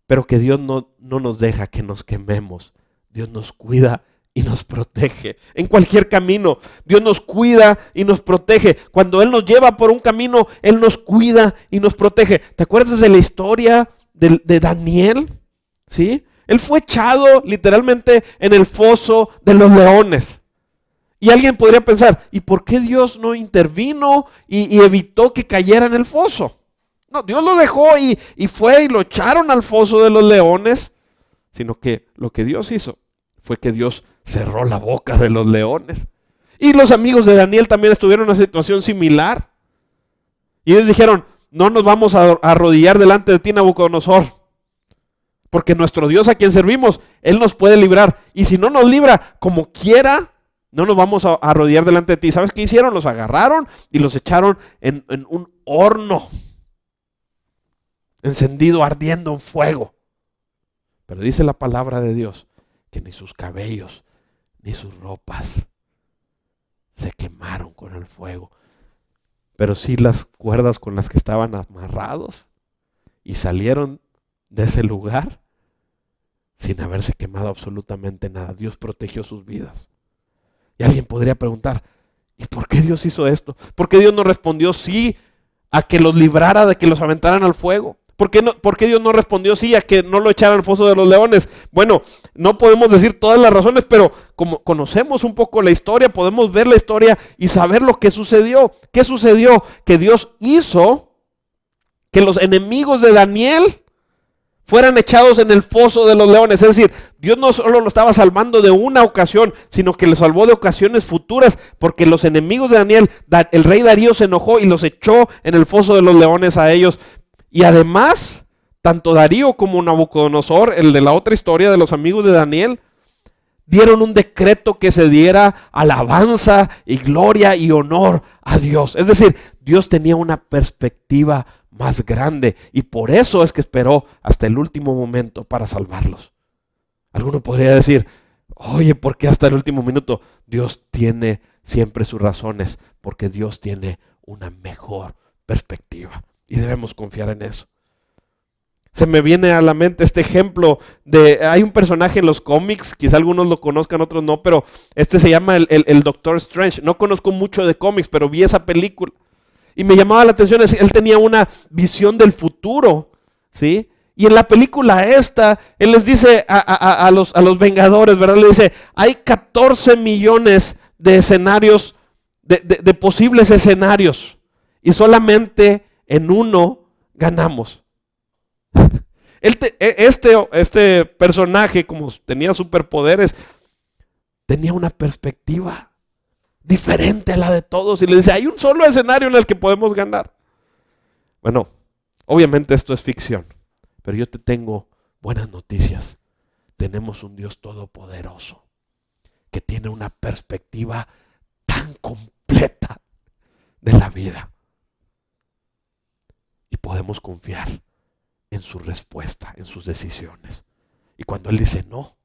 pero que Dios no nos deja que nos quememos. Dios nos cuida y nos protege en cualquier camino. Dios nos cuida y nos protege. Cuando Él nos lleva por un camino, Él nos cuida y nos protege. ¿Te acuerdas de la historia de Daniel? ¿Sí? Él fue echado literalmente en el foso de los leones. Y alguien podría pensar, ¿y por qué Dios no intervino y evitó que cayera en el foso? No, Dios lo dejó y fue y lo echaron al foso de los leones, sino que lo que Dios hizo fue que Dios cerró la boca de los leones. Y los amigos de Daniel también estuvieron en una situación similar. Y ellos dijeron, no nos vamos a arrodillar delante de ti, Nabucodonosor, porque nuestro Dios a quien servimos, Él nos puede librar. Y si no nos libra, como quiera, no nos vamos a arrodillar delante de ti. ¿Sabes qué hicieron? Los agarraron y los echaron en un horno encendido, ardiendo en fuego. Pero dice la palabra de Dios que ni sus cabellos ni sus ropas se quemaron con el fuego, pero sí las cuerdas con las que estaban amarrados y salieron de ese lugar, sin haberse quemado absolutamente nada. Dios protegió sus vidas. Y alguien podría preguntar, ¿y por qué Dios hizo esto? ¿Por qué Dios no respondió sí a que los librara de que los aventaran al fuego? ¿Por qué Dios no respondió sí a que no lo echaran al foso de los leones? Bueno, no podemos decir todas las razones, pero como conocemos un poco la historia, podemos ver la historia y saber lo que sucedió. ¿Qué sucedió? Que Dios hizo que los enemigos de Daniel fueran echados en el foso de los leones. Es decir, Dios no solo lo estaba salvando de una ocasión, sino que le salvó de ocasiones futuras, porque los enemigos de Daniel, el rey Darío se enojó y los echó en el foso de los leones a ellos. Y además, tanto Darío como Nabucodonosor, el de la otra historia de los amigos de Daniel, dieron un decreto que se diera alabanza y gloria y honor a Dios. Es decir, Dios tenía una perspectiva más grande y por eso es que esperó hasta el último momento para salvarlos. Alguno podría decir, oye, ¿por qué hasta el último minuto? Dios tiene siempre sus razones, porque Dios tiene una mejor perspectiva y debemos confiar en eso. Se me viene a la mente este ejemplo hay un personaje en los cómics, quizá algunos lo conozcan, otros no, pero este se llama el Doctor Strange. No conozco mucho de cómics, pero vi esa película y me llamaba la atención. Él tenía una visión del futuro, ¿sí? Y en la película él les dice a los Vengadores, ¿verdad? Le dice, hay 14 millones de escenarios, de posibles escenarios, y solamente en uno ganamos. Este personaje, como tenía superpoderes, tenía una perspectiva diferente a la de todos y le dice, hay un solo escenario en el que podemos ganar. Bueno, obviamente esto es ficción, pero yo te tengo buenas noticias. Tenemos un Dios todopoderoso que tiene una perspectiva tan completa de la vida y podemos confiar en su respuesta, en sus decisiones. Y cuando Él dice no,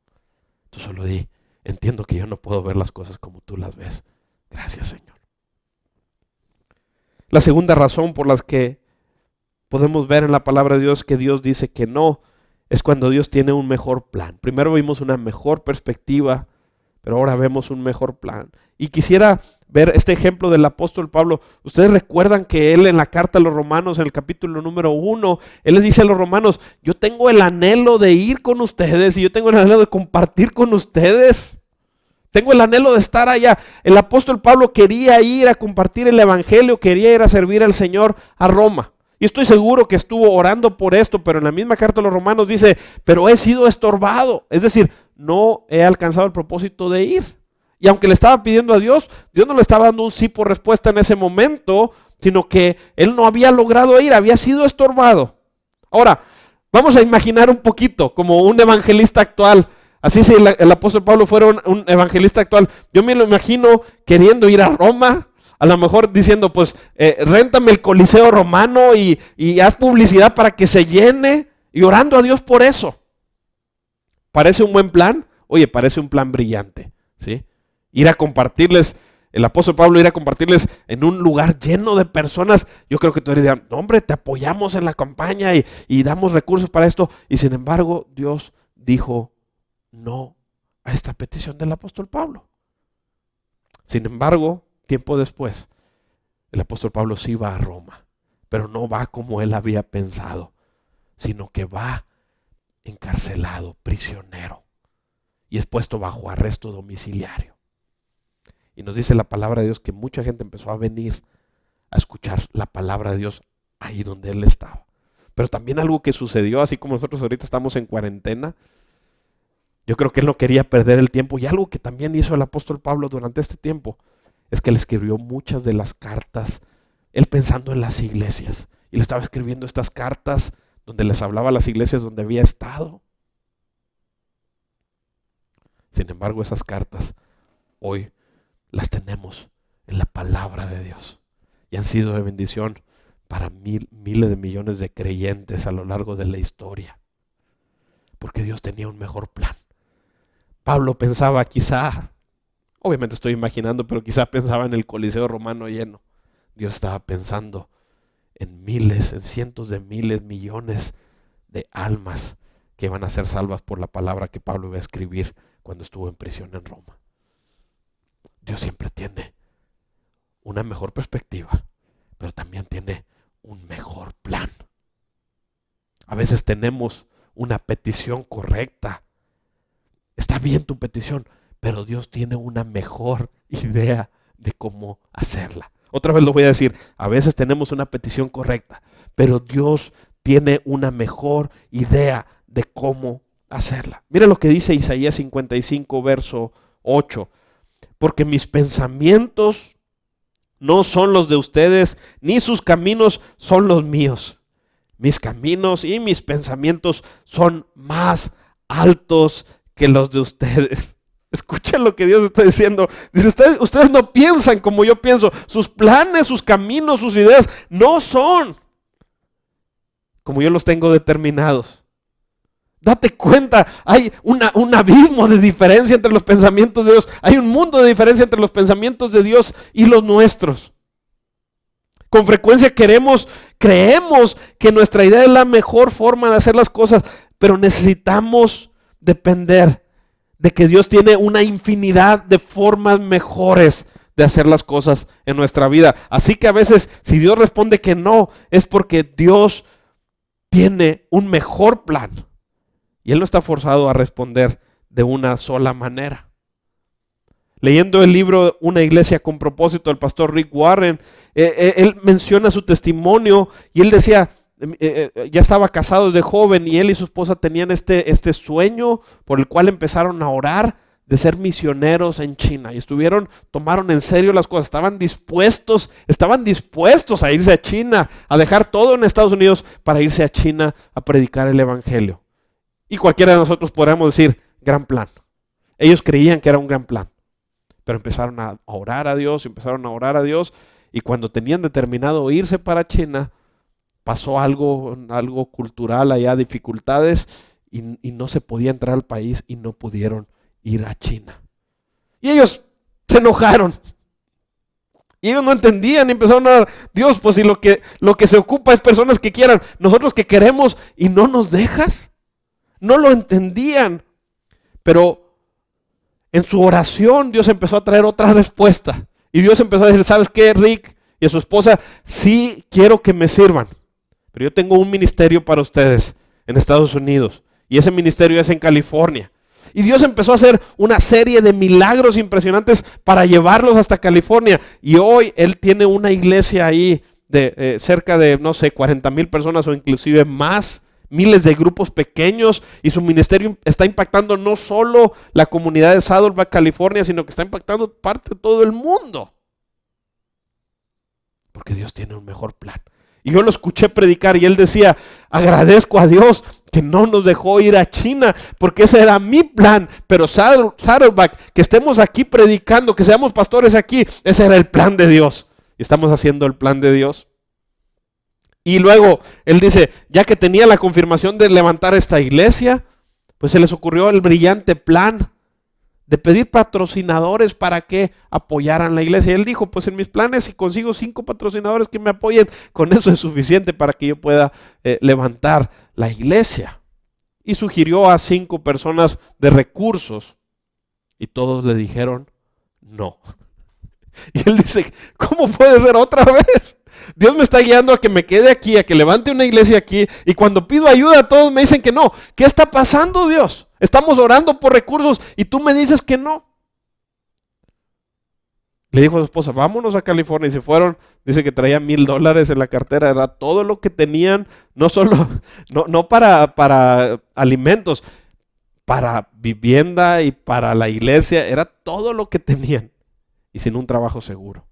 tú solo di, entiendo que yo no puedo ver las cosas como tú las ves. Gracias, Señor. La segunda razón por la que podemos ver en la palabra de Dios que Dios dice que no, es cuando Dios tiene un mejor plan. Primero vimos una mejor perspectiva, pero ahora vemos un mejor plan. Y quisiera ver este ejemplo del apóstol Pablo. Ustedes recuerdan que él en la carta a los Romanos, en el capítulo número 1, él les dice a los romanos, yo tengo el anhelo de ir con ustedes y yo tengo el anhelo de compartir con ustedes. Tengo el anhelo de estar allá. El apóstol Pablo quería ir a compartir el evangelio, quería ir a servir al Señor a Roma. Y estoy seguro que estuvo orando por esto, pero en la misma carta a los Romanos dice, pero he sido estorbado. Es decir, no he alcanzado el propósito de ir. Y aunque le estaba pidiendo a Dios, Dios no le estaba dando un sí por respuesta en ese momento, sino que él no había logrado ir, había sido estorbado. Ahora, vamos a imaginar un poquito como un evangelista actual. Así si el apóstol Pablo fuera un evangelista actual, yo me lo imagino queriendo ir a Roma, a lo mejor diciendo, pues, réntame el Coliseo Romano y haz publicidad para que se llene, y orando a Dios por eso. ¿Parece un buen plan? Oye, parece un plan brillante, ¿sí? Ir a compartirles, el apóstol Pablo ir a compartirles en un lugar lleno de personas. Yo creo que tú dirías, no hombre, te apoyamos en la campaña y damos recursos para esto. Y sin embargo, Dios dijo no a esta petición del apóstol Pablo. Sin embargo, tiempo después, el apóstol Pablo sí va a Roma, pero no va como él había pensado, sino que va encarcelado, prisionero, y es puesto bajo arresto domiciliario. Y nos dice la palabra de Dios que mucha gente empezó a venir a escuchar la palabra de Dios ahí donde él estaba. Pero también algo que sucedió, así como nosotros ahorita estamos en cuarentena, yo creo que él no quería perder el tiempo, y algo que también hizo el apóstol Pablo durante este tiempo es que le escribió muchas de las cartas, él pensando en las iglesias, y le estaba escribiendo estas cartas donde les hablaba a las iglesias donde había estado. Sin embargo, esas cartas hoy las tenemos en la palabra de Dios y han sido de bendición para miles de millones de creyentes a lo largo de la historia, porque Dios tenía un mejor plan. Pablo pensaba quizá, obviamente estoy imaginando, pero quizá pensaba en el Coliseo Romano lleno. Dios estaba pensando en miles, en cientos de miles, millones de almas que iban a ser salvas por la palabra que Pablo iba a escribir cuando estuvo en prisión en Roma. Dios siempre tiene una mejor perspectiva, pero también tiene un mejor plan. A veces tenemos una petición correcta. Está bien tu petición, pero Dios tiene una mejor idea de cómo hacerla. Otra vez lo voy a decir, a veces tenemos una petición correcta, pero Dios tiene una mejor idea de cómo hacerla. Mira lo que dice Isaías 55, verso 8. Porque mis pensamientos no son los de ustedes, ni sus caminos son los míos. Mis caminos y mis pensamientos son más altos que los de ustedes. Escuchen lo que Dios está diciendo. Dice, ustedes no piensan como yo pienso. Sus planes, sus caminos, sus ideas no son como yo los tengo determinados. Date cuenta, hay un abismo de diferencia entre los pensamientos de Dios. Hay un mundo de diferencia entre los pensamientos de Dios y los nuestros. Con frecuencia creemos que nuestra idea es la mejor forma de hacer las cosas, pero necesitamos depender de que Dios tiene una infinidad de formas mejores de hacer las cosas en nuestra vida. Así que a veces, si Dios responde que no, es porque Dios tiene un mejor plan. Y Él no está forzado a responder de una sola manera. Leyendo el libro Una iglesia con propósito del pastor Rick Warren, él menciona su testimonio y él decía, ya estaba casado desde joven y él y su esposa tenían este sueño por el cual empezaron a orar de ser misioneros en China y tomaron en serio las cosas, estaban dispuestos a irse a China, a dejar todo en Estados Unidos para irse a China a predicar el evangelio. Y cualquiera de nosotros podríamos decir, gran plan. Ellos creían que era un gran plan, pero empezaron a orar a Dios, y cuando tenían determinado irse para China, pasó algo cultural allá, dificultades, y no se podía entrar al país y no pudieron ir a China. Y ellos se enojaron. Y ellos no entendían y empezaron a, Dios, pues si lo que se ocupa es personas que quieran, nosotros que queremos y no nos dejas. No lo entendían, pero en su oración Dios empezó a traer otra respuesta. Y Dios empezó a decir, ¿sabes qué, Rick y a su esposa? Sí quiero que me sirvan, pero yo tengo un ministerio para ustedes en Estados Unidos. Y ese ministerio es en California. Y Dios empezó a hacer una serie de milagros impresionantes para llevarlos hasta California. Y hoy Él tiene una iglesia ahí de cerca de, 40,000 personas o inclusive más. Miles de grupos pequeños, y su ministerio está impactando no solo la comunidad de Saddleback, California, sino que está impactando parte de todo el mundo. Porque Dios tiene un mejor plan. Y yo lo escuché predicar y él decía, agradezco a Dios que no nos dejó ir a China, porque ese era mi plan, pero Saddleback, que estemos aquí predicando, que seamos pastores aquí, ese era el plan de Dios. Y estamos haciendo el plan de Dios. Y luego él dice, ya que tenía la confirmación de levantar esta iglesia, pues se les ocurrió el brillante plan de pedir patrocinadores para que apoyaran la iglesia. Y él dijo, pues en mis planes, si consigo 5 patrocinadores que me apoyen, con eso es suficiente para que yo pueda levantar la iglesia. Y sugirió a 5 personas de recursos y todos le dijeron no. Y él dice, ¿cómo puede ser otra vez? Dios me está guiando a que me quede aquí, a que levante una iglesia aquí, y cuando pido ayuda todos me dicen que no. ¿Qué está pasando, Dios? Estamos orando por recursos y tú me dices que no. Le dijo a su esposa, vámonos a California, y se fueron. Dice que traía $1,000 en la cartera, era todo lo que tenían, no para alimentos, para vivienda y para la iglesia, era todo lo que tenían, y sin un trabajo seguro.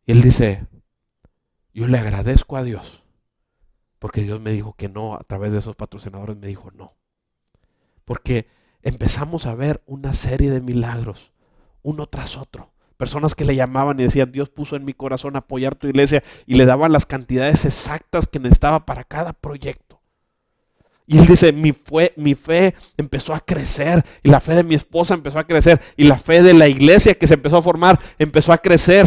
Y él dice, yo le agradezco a Dios, porque Dios me dijo que no, a través de esos patrocinadores me dijo no. Porque empezamos a ver una serie de milagros, uno tras otro. Personas que le llamaban y decían, Dios puso en mi corazón apoyar tu iglesia, y le daban las cantidades exactas que necesitaba para cada proyecto. Y él dice, mi fe empezó a crecer, y la fe de mi esposa empezó a crecer, y la fe de la iglesia que se empezó a formar empezó a crecer.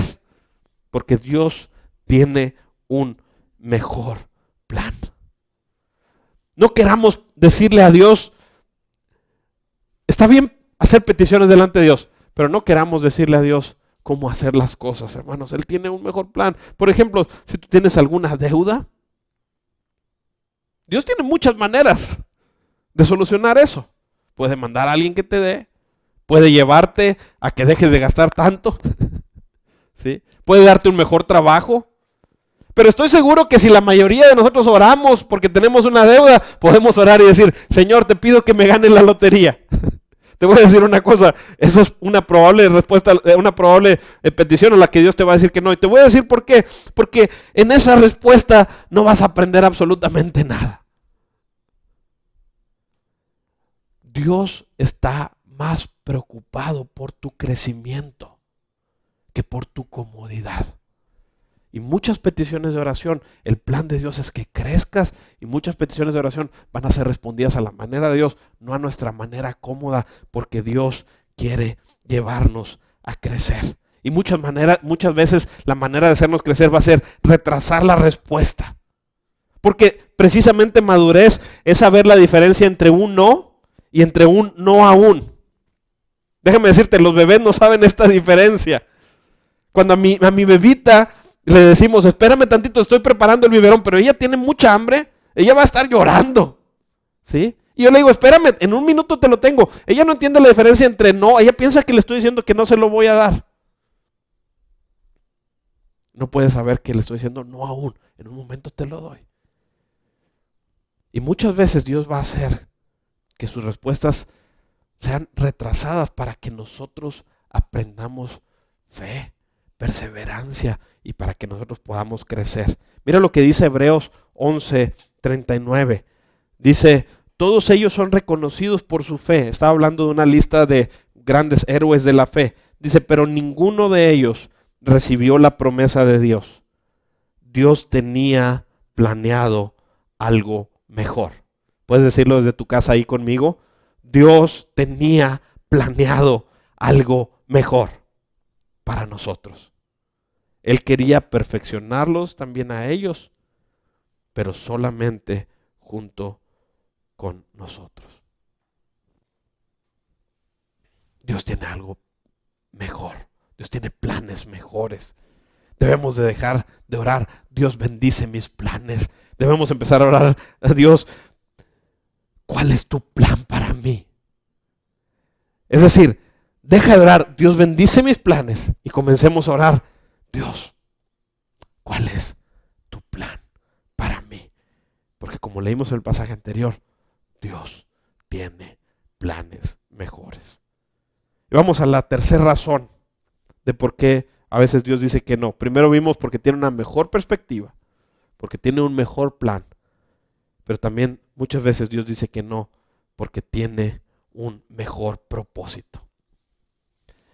Porque Dios tiene un mejor plan. No queramos decirle a Dios, está bien hacer peticiones delante de Dios, pero no queramos decirle a Dios cómo hacer las cosas, hermanos. Él tiene un mejor plan. Por ejemplo, si tú tienes alguna deuda, Dios tiene muchas maneras de solucionar eso. Puede mandar a alguien que te dé, puede llevarte a que dejes de gastar tanto, ¿sí? Puede darte un mejor trabajo. Pero estoy seguro que si la mayoría de nosotros oramos porque tenemos una deuda, podemos orar y decir, Señor, te pido que me gane la lotería. Te voy a decir una cosa, eso es una probable respuesta, una probable petición a la que Dios te va a decir que no. Y te voy a decir por qué. Porque en esa respuesta no vas a aprender absolutamente nada. Dios está más preocupado por tu crecimiento que por tu comodidad. Y muchas peticiones de oración, el plan de Dios es que crezcas, y muchas peticiones de oración van a ser respondidas a la manera de Dios, no a nuestra manera cómoda, porque Dios quiere llevarnos a crecer. Y muchas veces la manera de hacernos crecer va a ser retrasar la respuesta. Porque precisamente madurez es saber la diferencia entre un no y entre un no aún. Déjame decirte, los bebés no saben esta diferencia. Cuando a mi bebita le decimos, espérame tantito, estoy preparando el biberón, pero ella tiene mucha hambre, ella va a estar llorando, ¿sí? Y yo le digo, espérame, en un minuto te lo tengo. Ella no entiende la diferencia entre no, ella piensa que le estoy diciendo que no se lo voy a dar. No puede saber que le estoy diciendo no aún, en un momento te lo doy. Y muchas veces Dios va a hacer que sus respuestas sean retrasadas para que nosotros aprendamos fe, perseverancia, y para que nosotros podamos crecer. Mira lo que dice Hebreos 11:39. Dice, todos ellos son reconocidos por su fe. Estaba hablando de una lista de grandes héroes de la fe. Dice, pero ninguno de ellos recibió la promesa de Dios. Dios tenía planeado algo mejor. ¿Puedes decirlo desde tu casa ahí conmigo? Dios tenía planeado algo mejor para nosotros. Él quería perfeccionarlos también a ellos, pero solamente junto con nosotros. Dios tiene algo mejor. Dios tiene planes mejores. Debemos de dejar de orar, Dios bendice mis planes. Debemos empezar a orar a Dios, ¿cuál es tu plan para mí? Es decir, deja de orar, Dios bendice mis planes, y comencemos a orar, Dios, ¿cuál es tu plan para mí? Porque como leímos en el pasaje anterior, Dios tiene planes mejores. Y vamos a la tercera razón de por qué a veces Dios dice que no. Primero vimos porque tiene una mejor perspectiva, porque tiene un mejor plan. Pero también muchas veces Dios dice que no porque tiene un mejor propósito.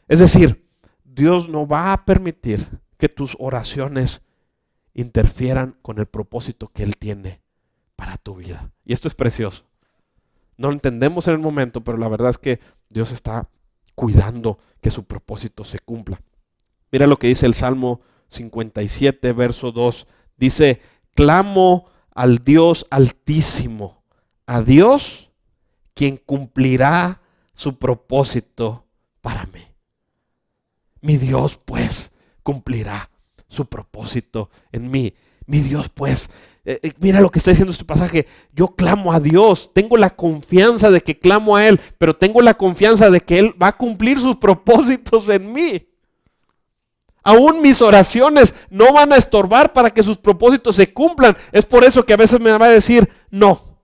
Es decir, Dios no va a permitir que tus oraciones interfieran con el propósito que Él tiene para tu vida. Y esto es precioso. No lo entendemos en el momento, pero la verdad es que Dios está cuidando que su propósito se cumpla. Mira lo que dice el Salmo 57, verso 2. Dice, clamo al Dios Altísimo, a Dios quien cumplirá su propósito para mí. Mi Dios, pues, cumplirá su propósito en mí. Mi Dios, pues, mira lo que está diciendo este pasaje. Yo clamo a Dios, tengo la confianza de que clamo a Él, pero tengo la confianza de que Él va a cumplir sus propósitos en mí. Aún mis oraciones no van a estorbar para que sus propósitos se cumplan. Es por eso que a veces me va a decir no.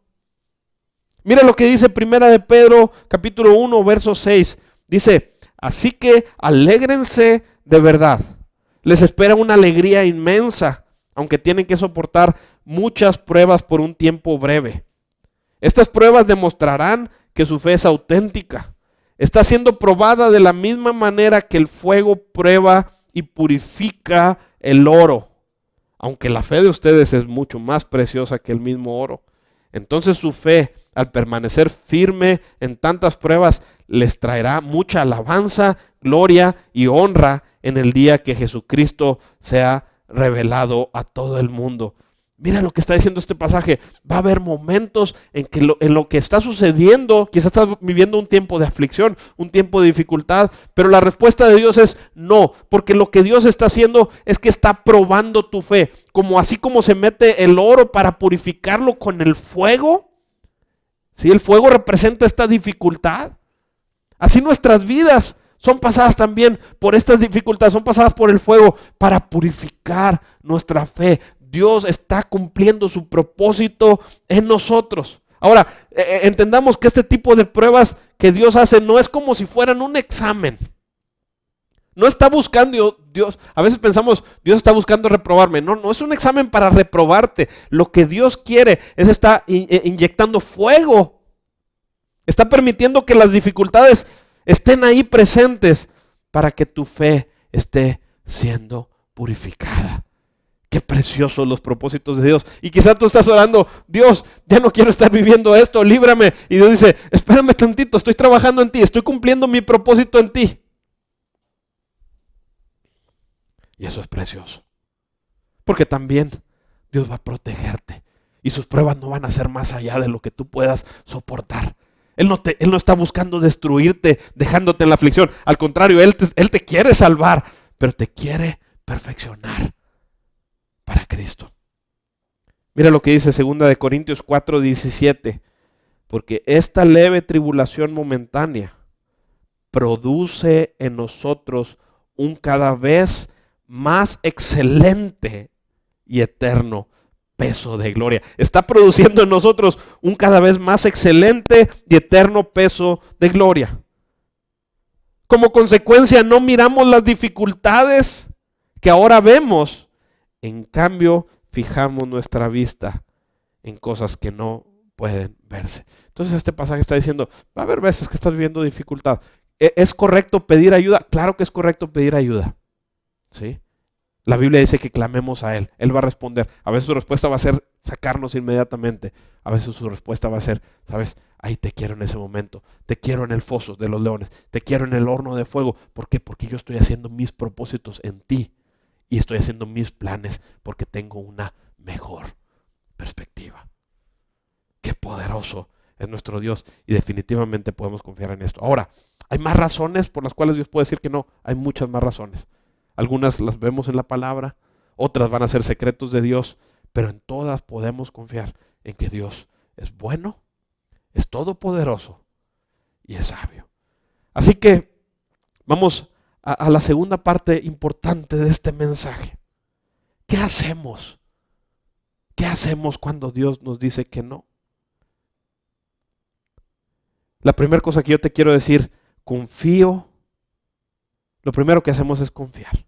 Mira lo que dice Primera de Pedro, capítulo 1, verso 6. Dice, así que alégrense de verdad. Les espera una alegría inmensa, aunque tienen que soportar muchas pruebas por un tiempo breve. Estas pruebas demostrarán que su fe es auténtica. Está siendo probada de la misma manera que el fuego prueba y purifica el oro, aunque la fe de ustedes es mucho más preciosa que el mismo oro. Entonces su fe, al permanecer firme en tantas pruebas, les traerá mucha alabanza, gloria y honra en el día que Jesucristo sea revelado a todo el mundo. Mira lo que está diciendo este pasaje. Va a haber momentos en que en lo que está sucediendo, quizás estás viviendo un tiempo de aflicción, un tiempo de dificultad, pero la respuesta de Dios es no, porque lo que Dios está haciendo es que está probando tu fe. Como así como se mete el oro para purificarlo con el fuego, ¿sí? El fuego representa esta dificultad. Así nuestras vidas son pasadas también por estas dificultades, son pasadas por el fuego para purificar nuestra fe. Dios está cumpliendo su propósito en nosotros. Ahora, entendamos que este tipo de pruebas que Dios hace no es como si fueran un examen. No está buscando Dios, a veces pensamos, Dios está buscando reprobarme. No, no es un examen para reprobarte. Lo que Dios quiere es estar inyectando fuego. Está permitiendo que las dificultades estén ahí presentes para que tu fe esté siendo purificada. Qué preciosos los propósitos de Dios. Y quizá tú estás orando, Dios, ya no quiero estar viviendo esto, líbrame. Y Dios dice, espérame tantito, estoy trabajando en ti, estoy cumpliendo mi propósito en ti. Y eso es precioso. Porque también Dios va a protegerte. Y sus pruebas no van a ser más allá de lo que tú puedas soportar. Él no está buscando destruirte, dejándote en la aflicción. Al contrario, Él te quiere salvar, pero te quiere perfeccionar para Cristo. Mira lo que dice 2 Corintios 4:17. Porque esta leve tribulación momentánea produce en nosotros un cada vez más excelente y eterno peso de gloria. Está produciendo en nosotros un cada vez más excelente y eterno peso de gloria. Como consecuencia, no miramos las dificultades que ahora vemos. En cambio, fijamos nuestra vista en cosas que no pueden verse. Entonces este pasaje está diciendo, va a haber veces que estás viviendo dificultad. ¿Es correcto pedir ayuda? Claro que es correcto pedir ayuda. ¿Sí? La Biblia dice que clamemos a Él. Él va a responder. A veces su respuesta va a ser sacarnos inmediatamente. A veces su respuesta va a ser, ¿sabes? Ahí te quiero en ese momento. Te quiero en el foso de los leones. Te quiero en el horno de fuego. ¿Por qué? Porque yo estoy haciendo mis propósitos en ti. Y estoy haciendo mis planes porque tengo una mejor perspectiva. Qué poderoso es nuestro Dios. Y definitivamente podemos confiar en esto. Ahora, ¿hay más razones por las cuales Dios puede decir que no? Hay muchas más razones. Algunas las vemos en la palabra. Otras van a ser secretos de Dios. Pero en todas podemos confiar en que Dios es bueno, es todopoderoso y es sabio. Así que vamos a la segunda parte importante de este mensaje. ¿Qué hacemos? ¿Qué hacemos cuando Dios nos dice que no? La primera cosa que yo te quiero decir, confío. Lo primero que hacemos es confiar.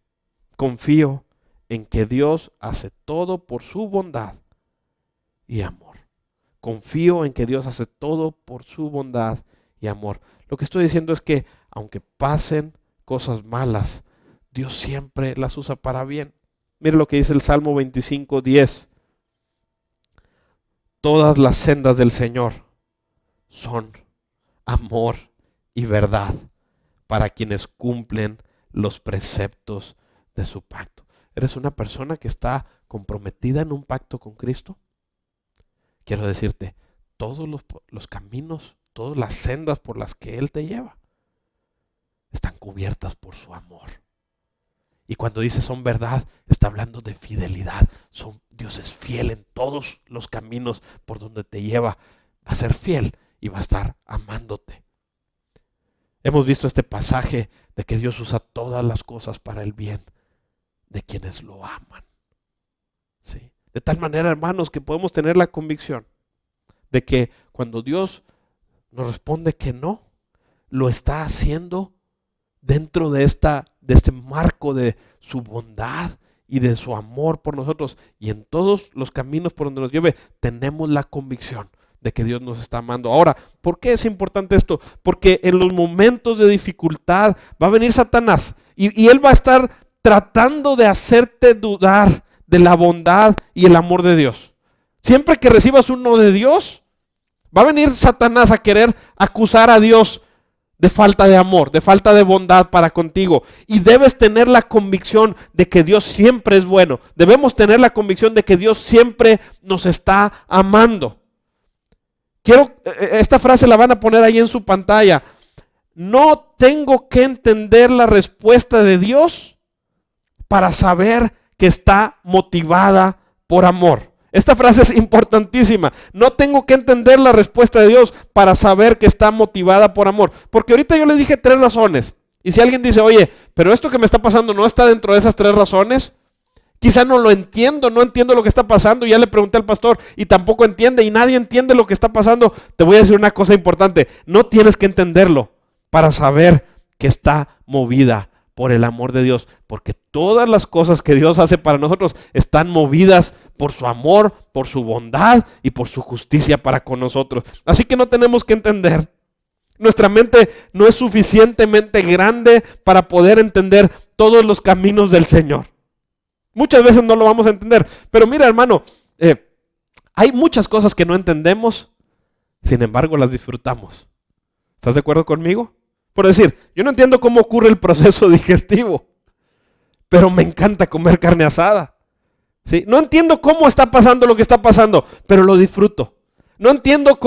Confío en que Dios hace todo por su bondad y amor. Confío en que Dios hace todo por su bondad y amor. Lo que estoy diciendo es que aunque pasen cosas malas, Dios siempre las usa para bien. Mire lo que dice el Salmo 25:10. Todas las sendas del Señor son amor y verdad para quienes cumplen los preceptos de su pacto. ¿Eres una persona que está comprometida en un pacto con Cristo? Quiero decirte, todos los caminos, todas las sendas por las que Él te lleva, están cubiertas por su amor. Y cuando dice son verdad, está hablando de fidelidad. Dios es fiel en todos los caminos por donde te lleva. Va a ser fiel y va a estar amándote. Hemos visto este pasaje de que Dios usa todas las cosas para el bien de quienes lo aman. ¿Sí? De tal manera, hermanos, que podemos tener la convicción de que cuando Dios nos responde que no, lo está haciendo dentro de este marco de su bondad y de su amor por nosotros. Y en todos los caminos por donde nos lleve, tenemos la convicción de que Dios nos está amando. Ahora, ¿por qué es importante esto? Porque en los momentos de dificultad va a venir Satanás y él va a estar tratando de hacerte dudar de la bondad y el amor de Dios. Siempre que recibas un no de Dios, va a venir Satanás a querer acusar a Dios de falta de amor, de falta de bondad para contigo. Y debes tener la convicción de que Dios siempre es bueno. Debemos tener la convicción de que Dios siempre nos está amando. Esta frase la van a poner ahí en su pantalla. No tengo que entender la respuesta de Dios para saber que está motivada por amor. Esta frase es importantísima. No tengo que entender la respuesta de Dios para saber que está motivada por amor. Porque ahorita yo les dije 3 razones. Y si alguien dice, oye, pero esto que me está pasando no está dentro de esas 3 razones, quizá no lo entiendo, no entiendo lo que está pasando. Ya le pregunté al pastor y tampoco entiende y nadie entiende lo que está pasando. Te voy a decir una cosa importante. No tienes que entenderlo para saber que está movida por el amor de Dios, porque todas las cosas que Dios hace para nosotros están movidas por su amor, por su bondad y por su justicia para con nosotros. Así que no tenemos que entender. Nuestra mente no es suficientemente grande para poder entender todos los caminos del Señor. Muchas veces no lo vamos a entender, pero mira, hermano, hay muchas cosas que no entendemos, sin embargo las disfrutamos. ¿Estás de acuerdo conmigo? Por decir, yo no entiendo cómo ocurre el proceso digestivo, pero me encanta comer carne asada. ¿Sí? No entiendo cómo está pasando lo que está pasando, pero lo disfruto. No entiendo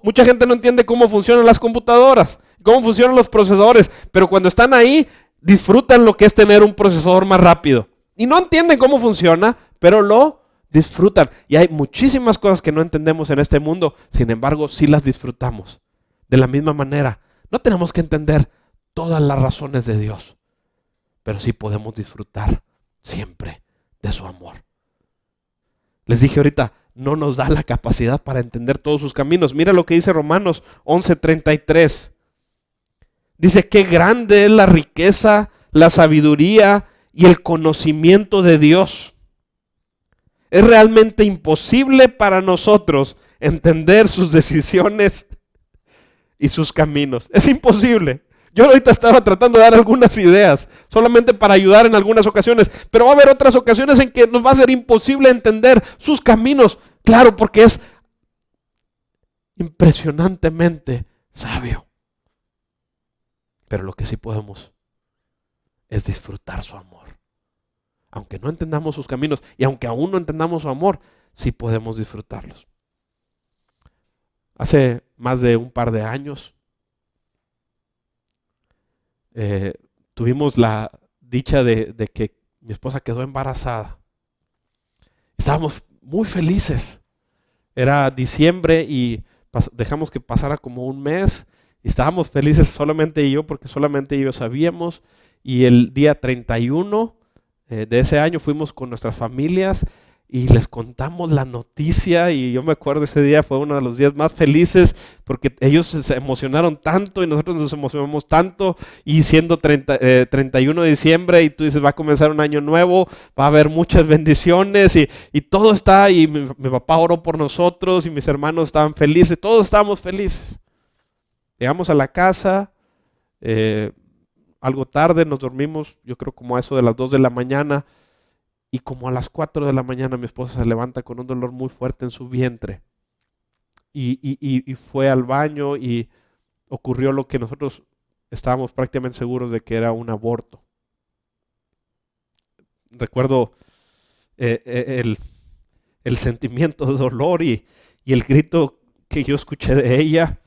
mucha gente no entiende cómo funcionan las computadoras, cómo funcionan los procesadores, pero cuando están ahí, disfrutan lo que es tener un procesador más rápido. Y no entienden cómo funciona, pero lo disfrutan. Y hay muchísimas cosas que no entendemos en este mundo, sin embargo, sí las disfrutamos. De la misma manera, no tenemos que entender todas las razones de Dios, pero sí podemos disfrutar siempre de su amor. Les dije ahorita, no nos da la capacidad para entender todos sus caminos. Mira lo que dice Romanos 11:33. Dice, qué grande es la riqueza, la sabiduría y el conocimiento de Dios. Es realmente imposible para nosotros entender sus decisiones y sus caminos. Es imposible. Yo ahorita estaba tratando de dar algunas ideas, solamente para ayudar en algunas ocasiones, pero va a haber otras ocasiones en que nos va a ser imposible entender sus caminos. Claro, porque es impresionantemente sabio. Pero lo que sí podemos es disfrutar su amor. Aunque no entendamos sus caminos y aunque aún no entendamos su amor, sí podemos disfrutarlos. Hace más de un par de años tuvimos la dicha de que mi esposa quedó embarazada. Estábamos muy felices. Era diciembre y dejamos que pasara como un mes. Y estábamos felices solamente yo, porque solamente yo sabíamos. Y el día 31 de ese año fuimos con nuestras familias y les contamos la noticia. Y yo me acuerdo, ese día fue uno de los días más felices porque ellos se emocionaron tanto y nosotros nos emocionamos tanto. Y siendo 31 de diciembre y tú dices, va a comenzar un año nuevo, va a haber muchas bendiciones y todo está. Y mi papá oró por nosotros y mis hermanos estaban felices, todos estábamos felices. Llegamos a la casa, algo tarde, nos dormimos, yo creo como a eso de las 2 de la mañana. Y como a las 4 de la mañana mi esposa se levanta con un dolor muy fuerte en su vientre. Y fue al baño y ocurrió lo que nosotros estábamos prácticamente seguros de que era un aborto. Recuerdo el sentimiento de dolor y el grito que yo escuché de ella.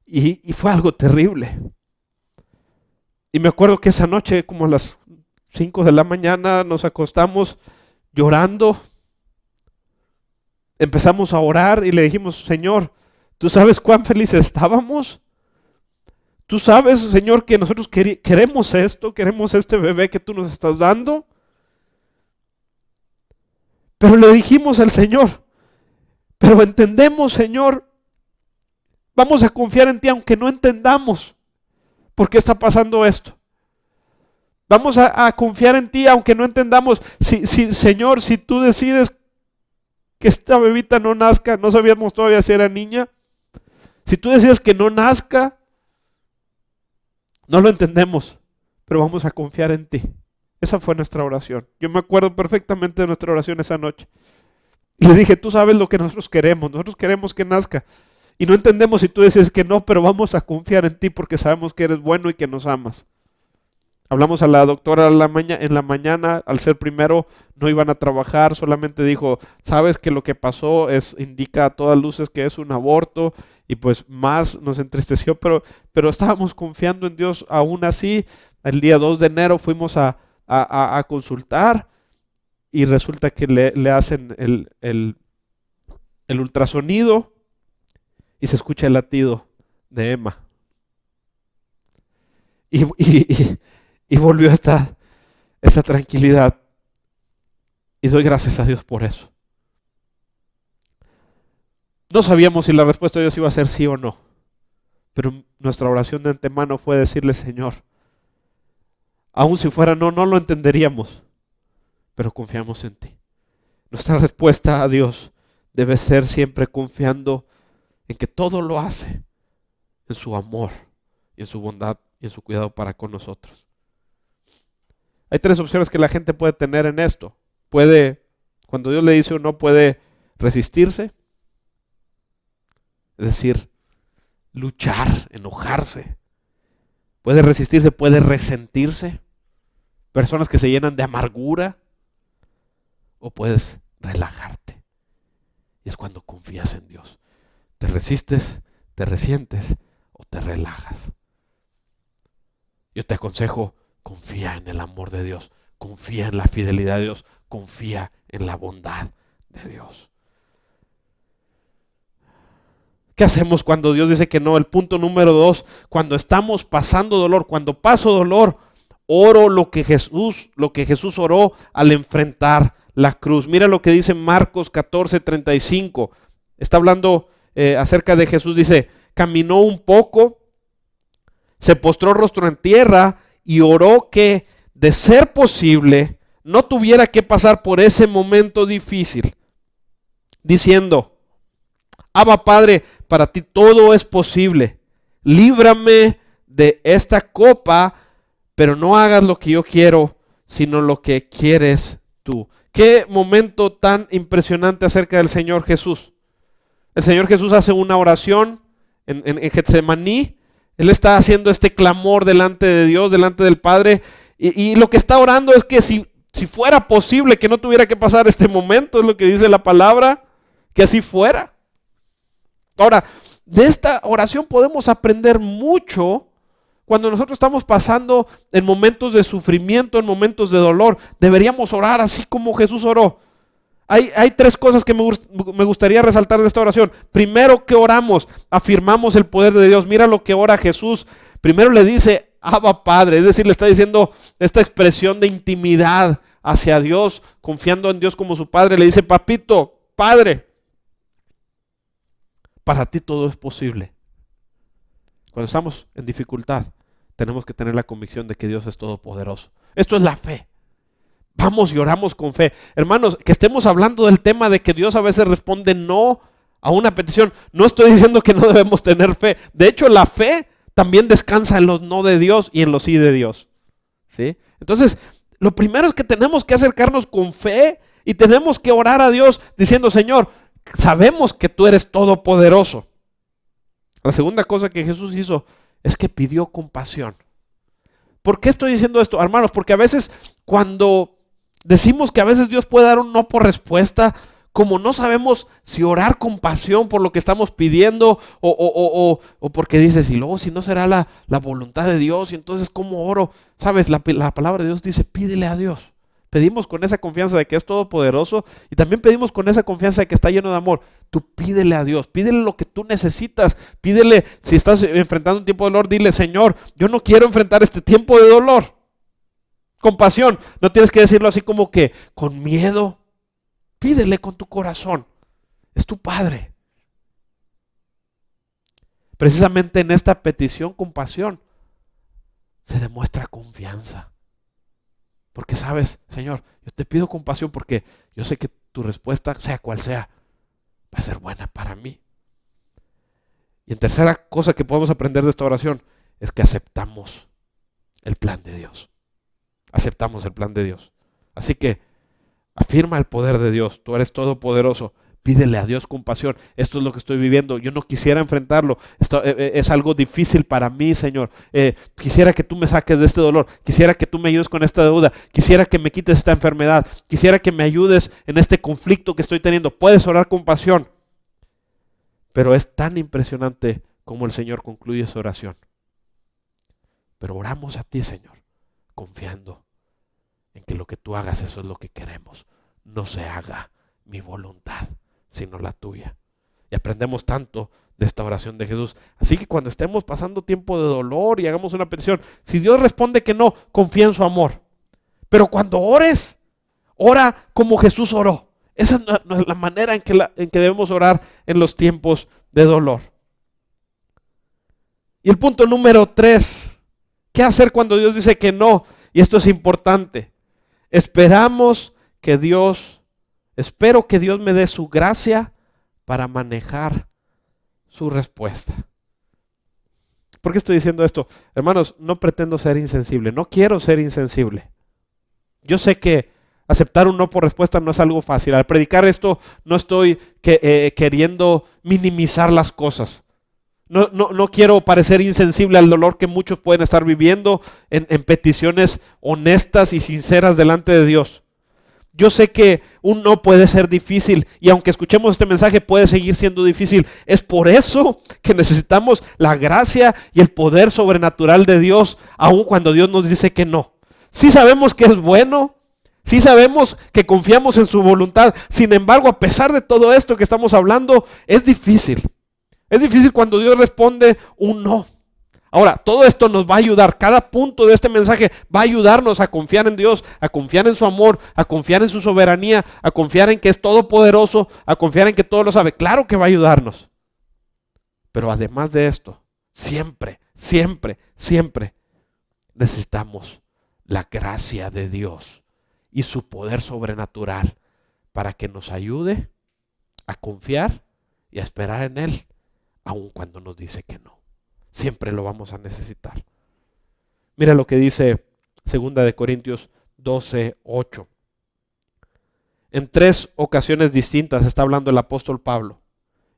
Y fue algo terrible. Y me acuerdo que esa noche, como a las 5 de la mañana, nos acostamos llorando. Empezamos a orar y le dijimos, Señor, ¿tú sabes cuán felices estábamos? ¿Tú sabes, Señor, que nosotros queremos esto, queremos este bebé que tú nos estás dando? Pero le dijimos al Señor, pero entendemos, Señor, vamos a confiar en ti aunque no entendamos por qué está pasando esto. Vamos a confiar en ti aunque no entendamos. Señor, si tú decides que esta bebita no nazca, no sabíamos todavía si era niña. Si tú decides que no nazca, no lo entendemos, pero vamos a confiar en ti. Esa fue nuestra oración. Yo me acuerdo perfectamente de nuestra oración esa noche. Y les dije, tú sabes lo que nosotros queremos que nazca. Y no entendemos si tú dices que no, pero vamos a confiar en ti porque sabemos que eres bueno y que nos amas. Hablamos a la doctora en la mañana, al ser primero no iban a trabajar, solamente dijo, sabes que lo que pasó indica a todas luces que es un aborto, y pues más nos entristeció, pero estábamos confiando en Dios aún así. El día 2 de enero fuimos a consultar y resulta que le hacen el ultrasonido y se escucha el latido de Emma. Y volvió esta tranquilidad. Y doy gracias a Dios por eso. No sabíamos si la respuesta de Dios iba a ser sí o no. Pero nuestra oración de antemano fue decirle, Señor, aun si fuera no lo entenderíamos. Pero confiamos en ti. Nuestra respuesta a Dios debe ser siempre confiando en que todo lo hace en su amor y en su bondad y en su cuidado para con nosotros. Hay 3 opciones que la gente puede tener en esto. Cuando Dios le dice o no, puede resistirse, es decir, luchar, enojarse. Puede resistirse, puede resentirse. Personas que se llenan de amargura. O puedes relajarte. Y es cuando confías en Dios. Te resistes, te resientes o te relajas. Yo te aconsejo, confía en el amor de Dios, confía en la fidelidad de Dios, confía en la bondad de Dios. ¿Qué hacemos cuando Dios dice que no? El punto número 2, cuando estamos pasando dolor, cuando paso dolor, oro lo que Jesús oró al enfrentar la cruz. Mira lo que dice Marcos 14:35. Está hablando acerca de Jesús, dice, caminó un poco, se postró rostro en tierra y oró que, de ser posible, no tuviera que pasar por ese momento difícil, diciendo, Abba Padre, para ti todo es posible, líbrame de esta copa, pero no hagas lo que yo quiero, sino lo que quieres tú. Qué momento tan impresionante acerca del Señor Jesús. El Señor Jesús hace una oración en Getsemaní. Él está haciendo este clamor delante de Dios, delante del Padre. Y lo que está orando es que si fuera posible que no tuviera que pasar este momento, es lo que dice la palabra, que así fuera. Ahora, de esta oración podemos aprender mucho cuando nosotros estamos pasando en momentos de sufrimiento, en momentos de dolor. Deberíamos orar así como Jesús oró. Hay 3 cosas que me gustaría resaltar de esta oración. Primero, que oramos, afirmamos el poder de Dios. Mira lo que ora Jesús. Primero le dice, Abba Padre, es decir, le está diciendo esta expresión de intimidad hacia Dios, confiando en Dios como su Padre. Le dice, Papito, Padre, para ti todo es posible. Cuando estamos en dificultad, tenemos que tener la convicción de que Dios es todopoderoso. Esto es la fe. Vamos y oramos con fe. Hermanos, que estemos hablando del tema de que Dios a veces responde no a una petición. No estoy diciendo que no debemos tener fe. De hecho, la fe también descansa en los no de Dios y en los sí de Dios. ¿Sí? Entonces, lo primero es que tenemos que acercarnos con fe y tenemos que orar a Dios diciendo, Señor, sabemos que tú eres todopoderoso. La segunda cosa que Jesús hizo es que pidió compasión. ¿Por qué estoy diciendo esto, hermanos? Porque a veces cuando decimos que a veces Dios puede dar un no por respuesta, como no sabemos si orar con pasión por lo que estamos pidiendo o porque dices, y luego si no será la voluntad de Dios, y entonces ¿cómo oro? Sabes, la palabra de Dios dice, pídele a Dios. Pedimos con esa confianza de que es todopoderoso y también pedimos con esa confianza de que está lleno de amor. Tú pídele a Dios, pídele lo que tú necesitas, pídele, si estás enfrentando un tiempo de dolor, dile, Señor, yo no quiero enfrentar este tiempo de dolor. Con pasión, no tienes que decirlo así como que con miedo. Pídele con tu corazón, es tu Padre. Precisamente en esta petición con pasión se demuestra confianza. Porque sabes, Señor, yo te pido compasión porque yo sé que tu respuesta, sea cual sea, va a ser buena para mí. Y en tercera cosa que podemos aprender de esta oración es que aceptamos el plan de Dios. Aceptamos el plan de Dios. Así que afirma el poder de Dios. Tú eres todopoderoso, Pídele a Dios compasión. Esto es lo que estoy viviendo. Yo no quisiera enfrentarlo. Esto es algo difícil para mí, Señor. Quisiera que tú me saques de este dolor. Quisiera que tú me ayudes con esta deuda. Quisiera que me quites esta enfermedad. Quisiera que me ayudes en este conflicto que estoy teniendo. Puedes orar con pasión. Pero es tan impresionante como el Señor concluye su oración. Pero oramos a ti, Señor, confiando en que lo que tú hagas, eso es lo que queremos. No se haga mi voluntad, sino la tuya. Y aprendemos tanto de esta oración de Jesús. Así que cuando estemos pasando tiempo de dolor y hagamos una petición, si Dios responde que no, confía en su amor. Pero cuando ores, ora como Jesús oró. Esa no es la manera en que debemos orar en los tiempos de dolor. Y el punto número 3, ¿qué hacer cuando Dios dice que no? Y esto es importante. Espero que Dios me dé su gracia para manejar su respuesta. ¿Por qué estoy diciendo esto? Hermanos, no pretendo ser insensible, no quiero ser insensible. Yo sé que aceptar un no por respuesta no es algo fácil. Al predicar esto no estoy queriendo minimizar las cosas. No quiero parecer insensible al dolor que muchos pueden estar viviendo en peticiones honestas y sinceras delante de Dios. Yo sé que un no puede ser difícil y aunque escuchemos este mensaje puede seguir siendo difícil. Es por eso que necesitamos la gracia y el poder sobrenatural de Dios, aun cuando Dios nos dice que no. Sí sabemos que es bueno, sí sabemos que confiamos en su voluntad. Sin embargo, a pesar de todo esto que estamos hablando, es difícil. Es difícil cuando Dios responde un no. Ahora, todo esto nos va a ayudar. Cada punto de este mensaje va a ayudarnos a confiar en Dios, a confiar en su amor, a confiar en su soberanía, a confiar en que es todopoderoso, a confiar en que todo lo sabe. Claro que va a ayudarnos. Pero además de esto, siempre necesitamos la gracia de Dios y su poder sobrenatural para que nos ayude a confiar y a esperar en Él, aun cuando nos dice que no. Siempre lo vamos a necesitar. Mira lo que dice 2 Corintios 12:8. En 3 ocasiones distintas, está hablando el apóstol Pablo,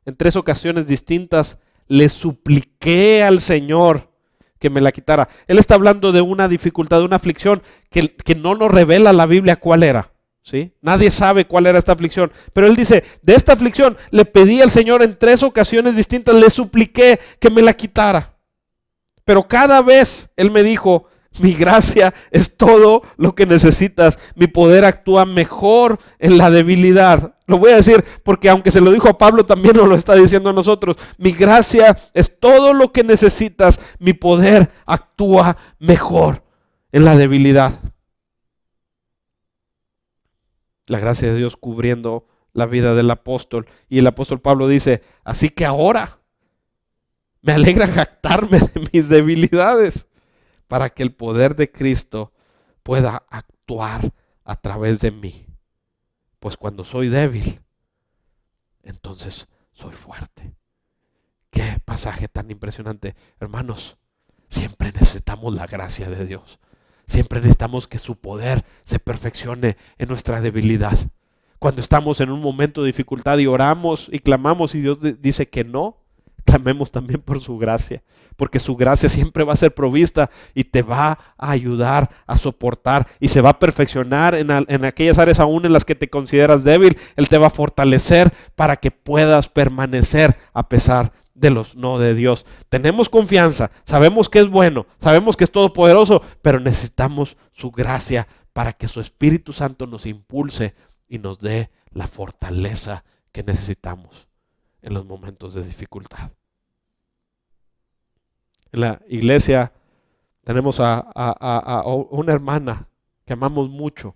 en 3 ocasiones distintas le supliqué al Señor que me la quitara. Él está hablando de una dificultad, de una aflicción que no nos revela la Biblia cuál era. ¿Sí? Nadie sabe cuál era esta aflicción, pero él dice, de esta aflicción le pedí al Señor en 3 ocasiones distintas, le supliqué que me la quitara, pero cada vez él me dijo, mi gracia es todo lo que necesitas, mi poder actúa mejor en la debilidad. Lo voy a decir porque aunque se lo dijo a Pablo, también nos lo está diciendo a nosotros. Mi gracia es todo lo que necesitas, mi poder actúa mejor en la debilidad. La gracia de Dios cubriendo la vida del apóstol. Y el apóstol Pablo dice, así que ahora me alegra jactarme de mis debilidades para que el poder de Cristo pueda actuar a través de mí. Pues cuando soy débil, entonces soy fuerte. Qué pasaje tan impresionante. Hermanos, siempre necesitamos la gracia de Dios. Siempre necesitamos que su poder se perfeccione en nuestra debilidad. Cuando estamos en un momento de dificultad y oramos y clamamos y Dios dice que no, clamemos también por su gracia, porque su gracia siempre va a ser provista y te va a ayudar a soportar y se va a perfeccionar en aquellas áreas aún en las que te consideras débil. Él te va a fortalecer para que puedas permanecer a pesar de los no de Dios. Tenemos confianza, sabemos que es bueno, sabemos que es todopoderoso, pero necesitamos su gracia para que su Espíritu Santo nos impulse y nos dé la fortaleza que necesitamos en los momentos de dificultad. En la iglesia tenemos a una hermana que amamos mucho,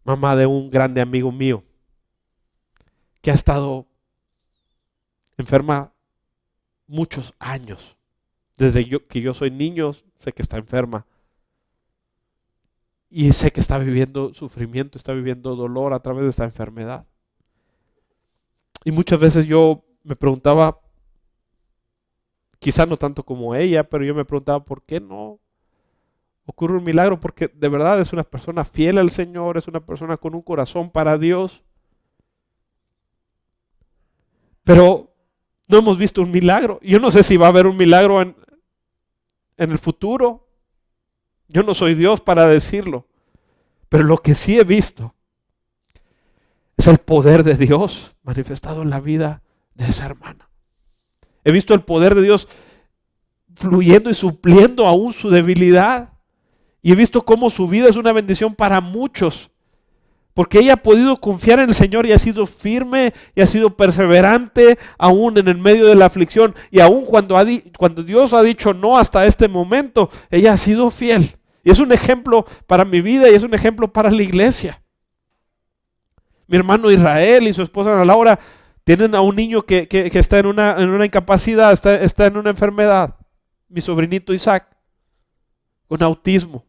mamá de un grande amigo mío, que ha estado enferma muchos años. Desde que yo soy niño, sé que está enferma. Y sé que está viviendo sufrimiento, está viviendo dolor a través de esta enfermedad. Y muchas veces yo me preguntaba, quizá no tanto como ella, pero yo me preguntaba, ¿por qué no ocurre un milagro porque de verdad es una persona fiel al Señor, es una persona con un corazón para Dios. Pero no hemos visto un milagro. Yo no sé si va a haber un milagro en el futuro. Yo no soy Dios para decirlo. Pero lo que sí he visto es el poder de Dios manifestado en la vida de esa hermana. He visto el poder de Dios fluyendo y supliendo aún su debilidad. Y he visto cómo su vida es una bendición para muchos. Porque ella ha podido confiar en el Señor y ha sido firme y ha sido perseverante aún en el medio de la aflicción. Y aún cuando Dios ha dicho no hasta este momento, ella ha sido fiel. Y es un ejemplo para mi vida y es un ejemplo para la iglesia. Mi hermano Israel y su esposa Ana Laura tienen a un niño que está en una incapacidad, está en una enfermedad. Mi sobrinito Isaac, con autismo.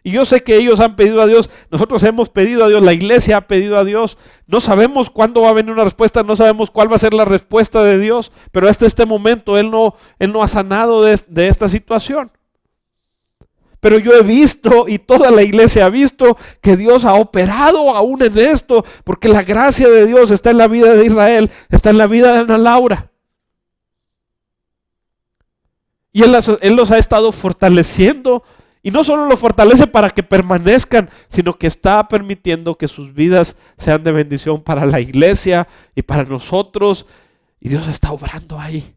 Y yo sé que ellos han pedido a Dios, nosotros hemos pedido a Dios, la iglesia ha pedido a Dios. No sabemos cuándo va a venir una respuesta, no sabemos cuál va a ser la respuesta de Dios, pero hasta este momento Él no ha sanado de esta situación. Pero yo he visto y toda la iglesia ha visto que Dios ha operado aún en esto, porque la gracia de Dios está en la vida de Israel, está en la vida de Ana Laura. Y Él los ha estado fortaleciendo. Y no solo lo fortalece para que permanezcan, sino que está permitiendo que sus vidas sean de bendición para la iglesia y para nosotros. Y Dios está obrando ahí.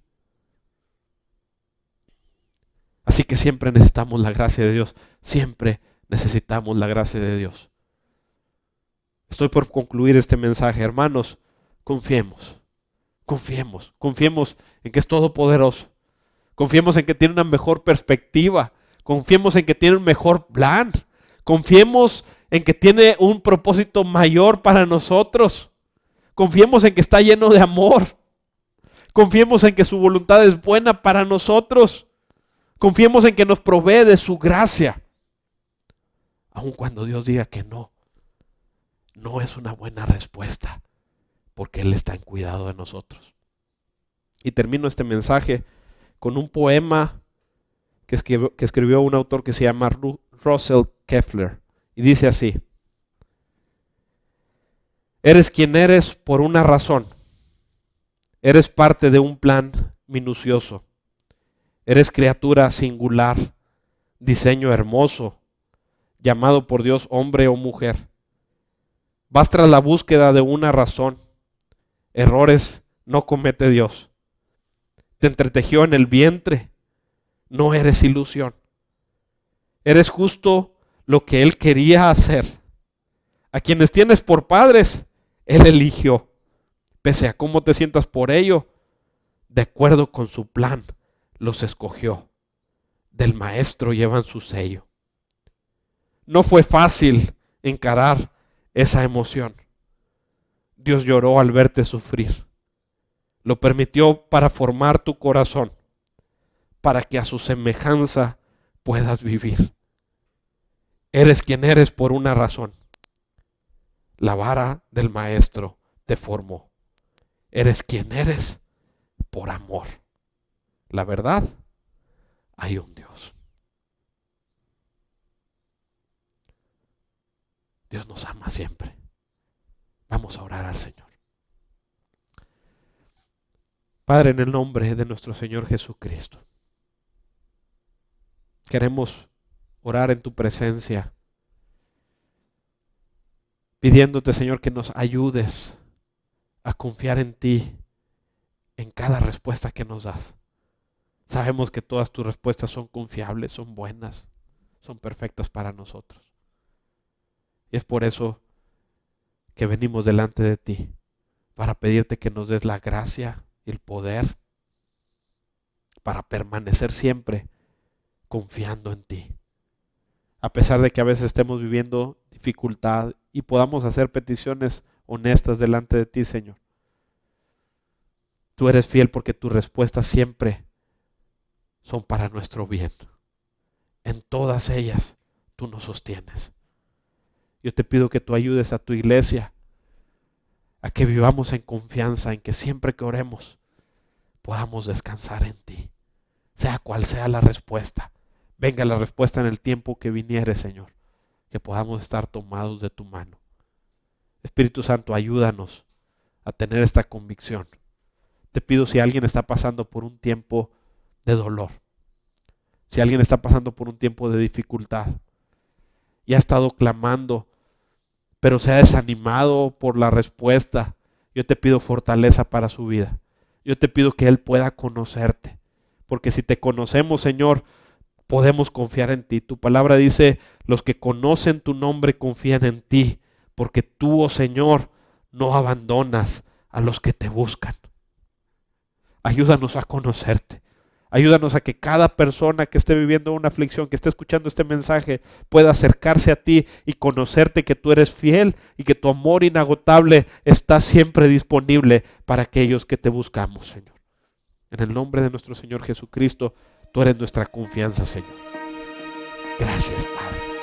Así que siempre necesitamos la gracia de Dios. Siempre necesitamos la gracia de Dios. Estoy por concluir este mensaje, hermanos. Confiemos en que es todopoderoso. Confiemos en que tiene una mejor perspectiva. Confiemos en que tiene un mejor plan. Confiemos en que tiene un propósito mayor para nosotros. Confiemos en que está lleno de amor. Confiemos en que su voluntad es buena para nosotros. Confiemos en que nos provee de su gracia. Aun cuando Dios diga que no es una buena respuesta, porque Él está en cuidado de nosotros. Y termino este mensaje con un poema que escribió un autor que se llama Russell Kefler. Y dice así: eres quien eres por una razón. Eres parte de un plan minucioso. Eres criatura singular, diseño hermoso, llamado por Dios hombre o mujer. Vas tras la búsqueda de una razón. Errores no comete Dios. Te entretejió en el vientre. No eres ilusión. Eres justo lo que Él quería hacer. A quienes tienes por padres, Él eligió. Pese a cómo te sientas por ello, de acuerdo con su plan, los escogió. Del Maestro llevan su sello. No fue fácil encarar esa emoción. Dios lloró al verte sufrir. Lo permitió para formar tu corazón, para que a su semejanza puedas vivir. Eres quien eres por una razón. La vara del Maestro te formó. Eres quien eres por amor. La verdad, hay un Dios. Dios nos ama siempre. Vamos a orar al Señor. Padre, en el nombre de nuestro Señor Jesucristo, queremos orar en tu presencia, pidiéndote, Señor, que nos ayudes a confiar en ti en cada respuesta que nos das. Sabemos que todas tus respuestas son confiables, son buenas, son perfectas para nosotros. Y es por eso que venimos delante de ti, para pedirte que nos des la gracia y el poder para permanecer siempre confiando en ti. A pesar de que a veces estemos viviendo dificultad y podamos hacer peticiones honestas delante de ti, Señor. Tú eres fiel porque tus respuestas siempre son para nuestro bien. En todas ellas tú nos sostienes. Yo te pido que tú ayudes a tu iglesia a que vivamos en confianza, en que siempre que oremos podamos descansar en ti, sea cual sea la respuesta, venga la respuesta en el tiempo que viniere, Señor, que podamos estar tomados de tu mano. Espíritu Santo, ayúdanos a tener esta convicción. Te pido, si alguien está pasando por un tiempo de dolor, si alguien está pasando por un tiempo de dificultad y ha estado clamando, pero se ha desanimado por la respuesta, yo te pido fortaleza para su vida. Yo te pido que Él pueda conocerte, porque si te conocemos, Señor, podemos confiar en ti. Tu palabra dice, los que conocen tu nombre confían en ti, porque tú, oh Señor, no abandonas a los que te buscan. Ayúdanos a conocerte. Ayúdanos a que cada persona que esté viviendo una aflicción, que esté escuchando este mensaje, pueda acercarse a ti y conocerte que tú eres fiel y que tu amor inagotable está siempre disponible para aquellos que te buscamos, Señor. En el nombre de nuestro Señor Jesucristo, tú eres nuestra confianza, Señor. Gracias, Padre.